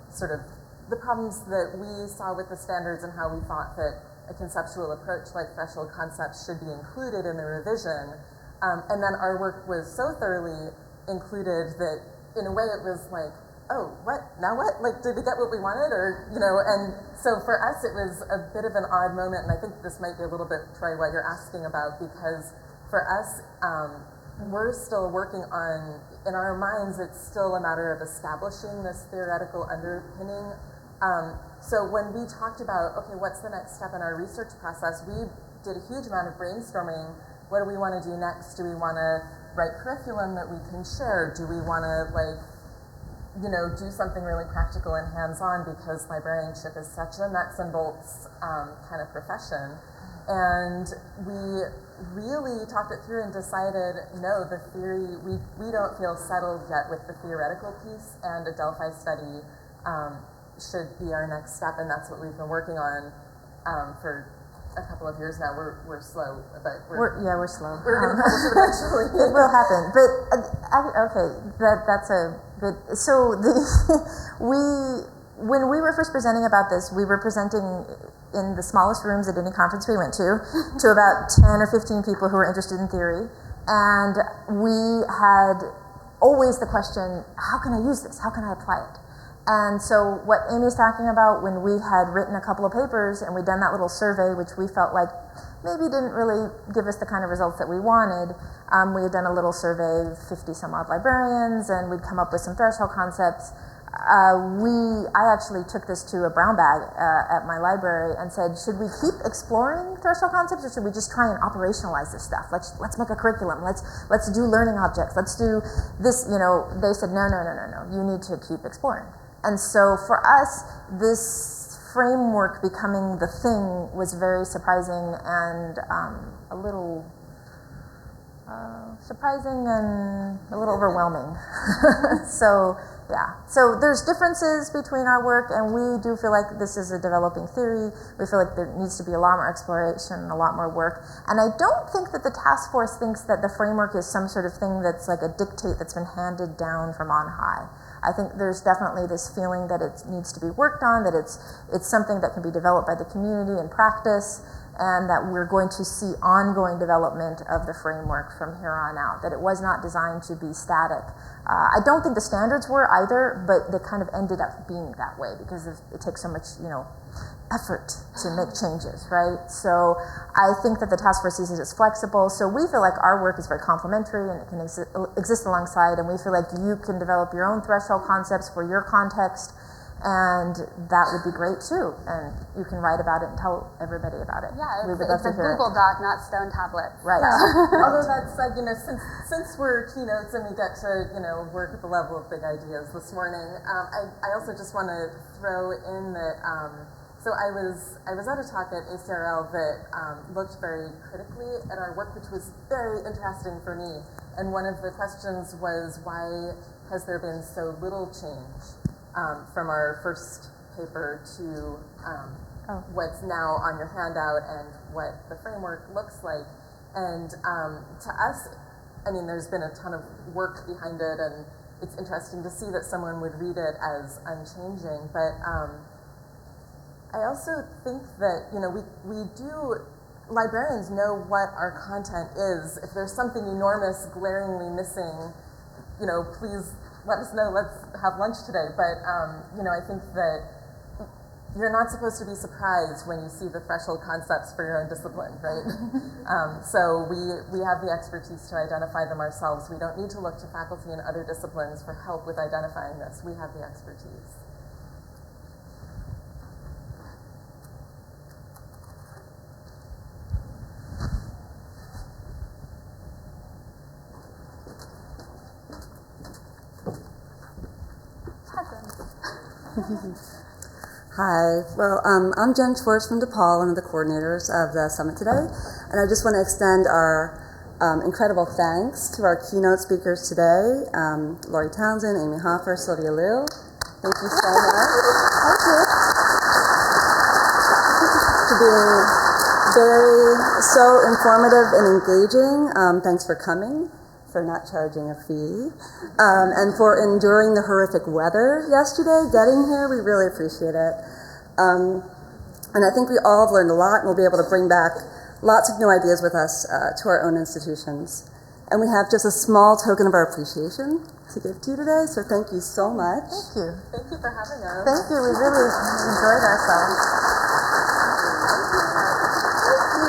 sort of the problems that we saw with the standards and how we thought that a conceptual approach like threshold concepts should be included in the revision. And then our work was so thoroughly included that in a way it was like, oh, what? Now what? Like, did we get what we wanted? Or, and so for us it was a bit of an odd moment, and I think this might be a little bit, Troy, what you're asking about, because for us, we're still working on, in our minds, it's still a matter of establishing this theoretical underpinning. So when we talked about, okay, what's the next step in our research process, we did a huge amount of brainstorming. What do we want to do next? Do we want to write curriculum that we can share? Do we want to, do something really practical and hands-on, because librarianship is such a nuts and bolts kind of profession? And we really talked it through and decided, no, the theory, we don't feel settled yet with the theoretical piece, and a Delphi study should be our next step, and that's what we've been working on for a couple of years now. We're slow, but we're slow. We're going to publish it eventually. It will happen, but okay, that's a good. So when we were first presenting about this, we were presenting in the smallest rooms at any conference we went to about 10 or 15 people who were interested in theory, and we had always the question, how can I use this? How can I apply it? And so what Amy's talking about, when we had written a couple of papers and we'd done that little survey, which we felt like maybe didn't really give us the kind of results that we wanted, we had done a little survey of 50 some odd librarians, and we'd come up with some threshold concepts. I actually took this to a brown bag at my library and said, should we keep exploring threshold concepts, or should we just try and operationalize this stuff? Let's make a curriculum. Let's do learning objects. Let's do this. They said, no. You need to keep exploring. And so for us, this framework becoming the thing was very surprising and a little surprising and a little overwhelming. So there's differences between our work, and we do feel like this is a developing theory. We feel like there needs to be a lot more exploration and a lot more work. And I don't think that the task force thinks that the framework is some sort of thing that's like a dictate that's been handed down from on high. I think there's definitely this feeling that it needs to be worked on, that it's something that can be developed by the community in practice, and that we're going to see ongoing development of the framework from here on out, that it was not designed to be static. I don't think the standards were either, but they kind of ended up being that way because it takes so much, effort to make changes, right? So I think that the task force sees it as flexible. So we feel like our work is very complementary and it can exist alongside, and we feel like you can develop your own threshold concepts for your context, and that would be great too. And you can write about it and tell everybody about it. Yeah, we would it's a Google Doc, not stone tablets. Right. Although that's like, since we're keynotes and we get to, work at the level of big ideas this morning, I also just want to throw in that So I was at a talk at ACRL that looked very critically at our work, which was very interesting for me. And one of the questions was, why has there been so little change from our first paper to what's now on your handout and what the framework looks like? And to us, I mean, there's been a ton of work behind it, and it's interesting to see that someone would read it as unchanging. But I also think that, librarians know what our content is. If there's something enormous, glaringly missing, please let us know, let's have lunch today. But, I think that you're not supposed to be surprised when you see the threshold concepts for your own discipline, right? So we have the expertise to identify them ourselves. We don't need to look to faculty in other disciplines for help with identifying this. We have the expertise. Hi, well, I'm Jen Schwartz from DePaul, one of the coordinators of the summit today, and I just want to extend our incredible thanks to our keynote speakers today, Laurie Townsend, Amy Hofer, Sylvia Liu. Thank you so much. Thank you. For being so informative and engaging. Thanks for coming, for not charging a fee, and for enduring the horrific weather yesterday, getting here. We really appreciate it. And I think we all have learned a lot, and we'll be able to bring back lots of new ideas with us to our own institutions. And we have just a small token of our appreciation to give to you today, so thank you so much. Thank you. Thank you for having us. Thank you. We really enjoyed ourselves. Thank you.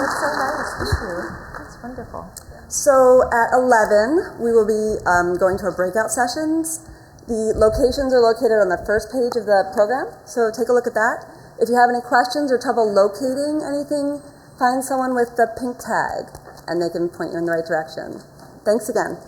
It's so nice. Thank you. That's wonderful. So at 11, we will be going to our breakout sessions. The locations are located on the first page of the program, so take a look at that. If you have any questions or trouble locating anything, find someone with the pink tag, and they can point you in the right direction. Thanks again.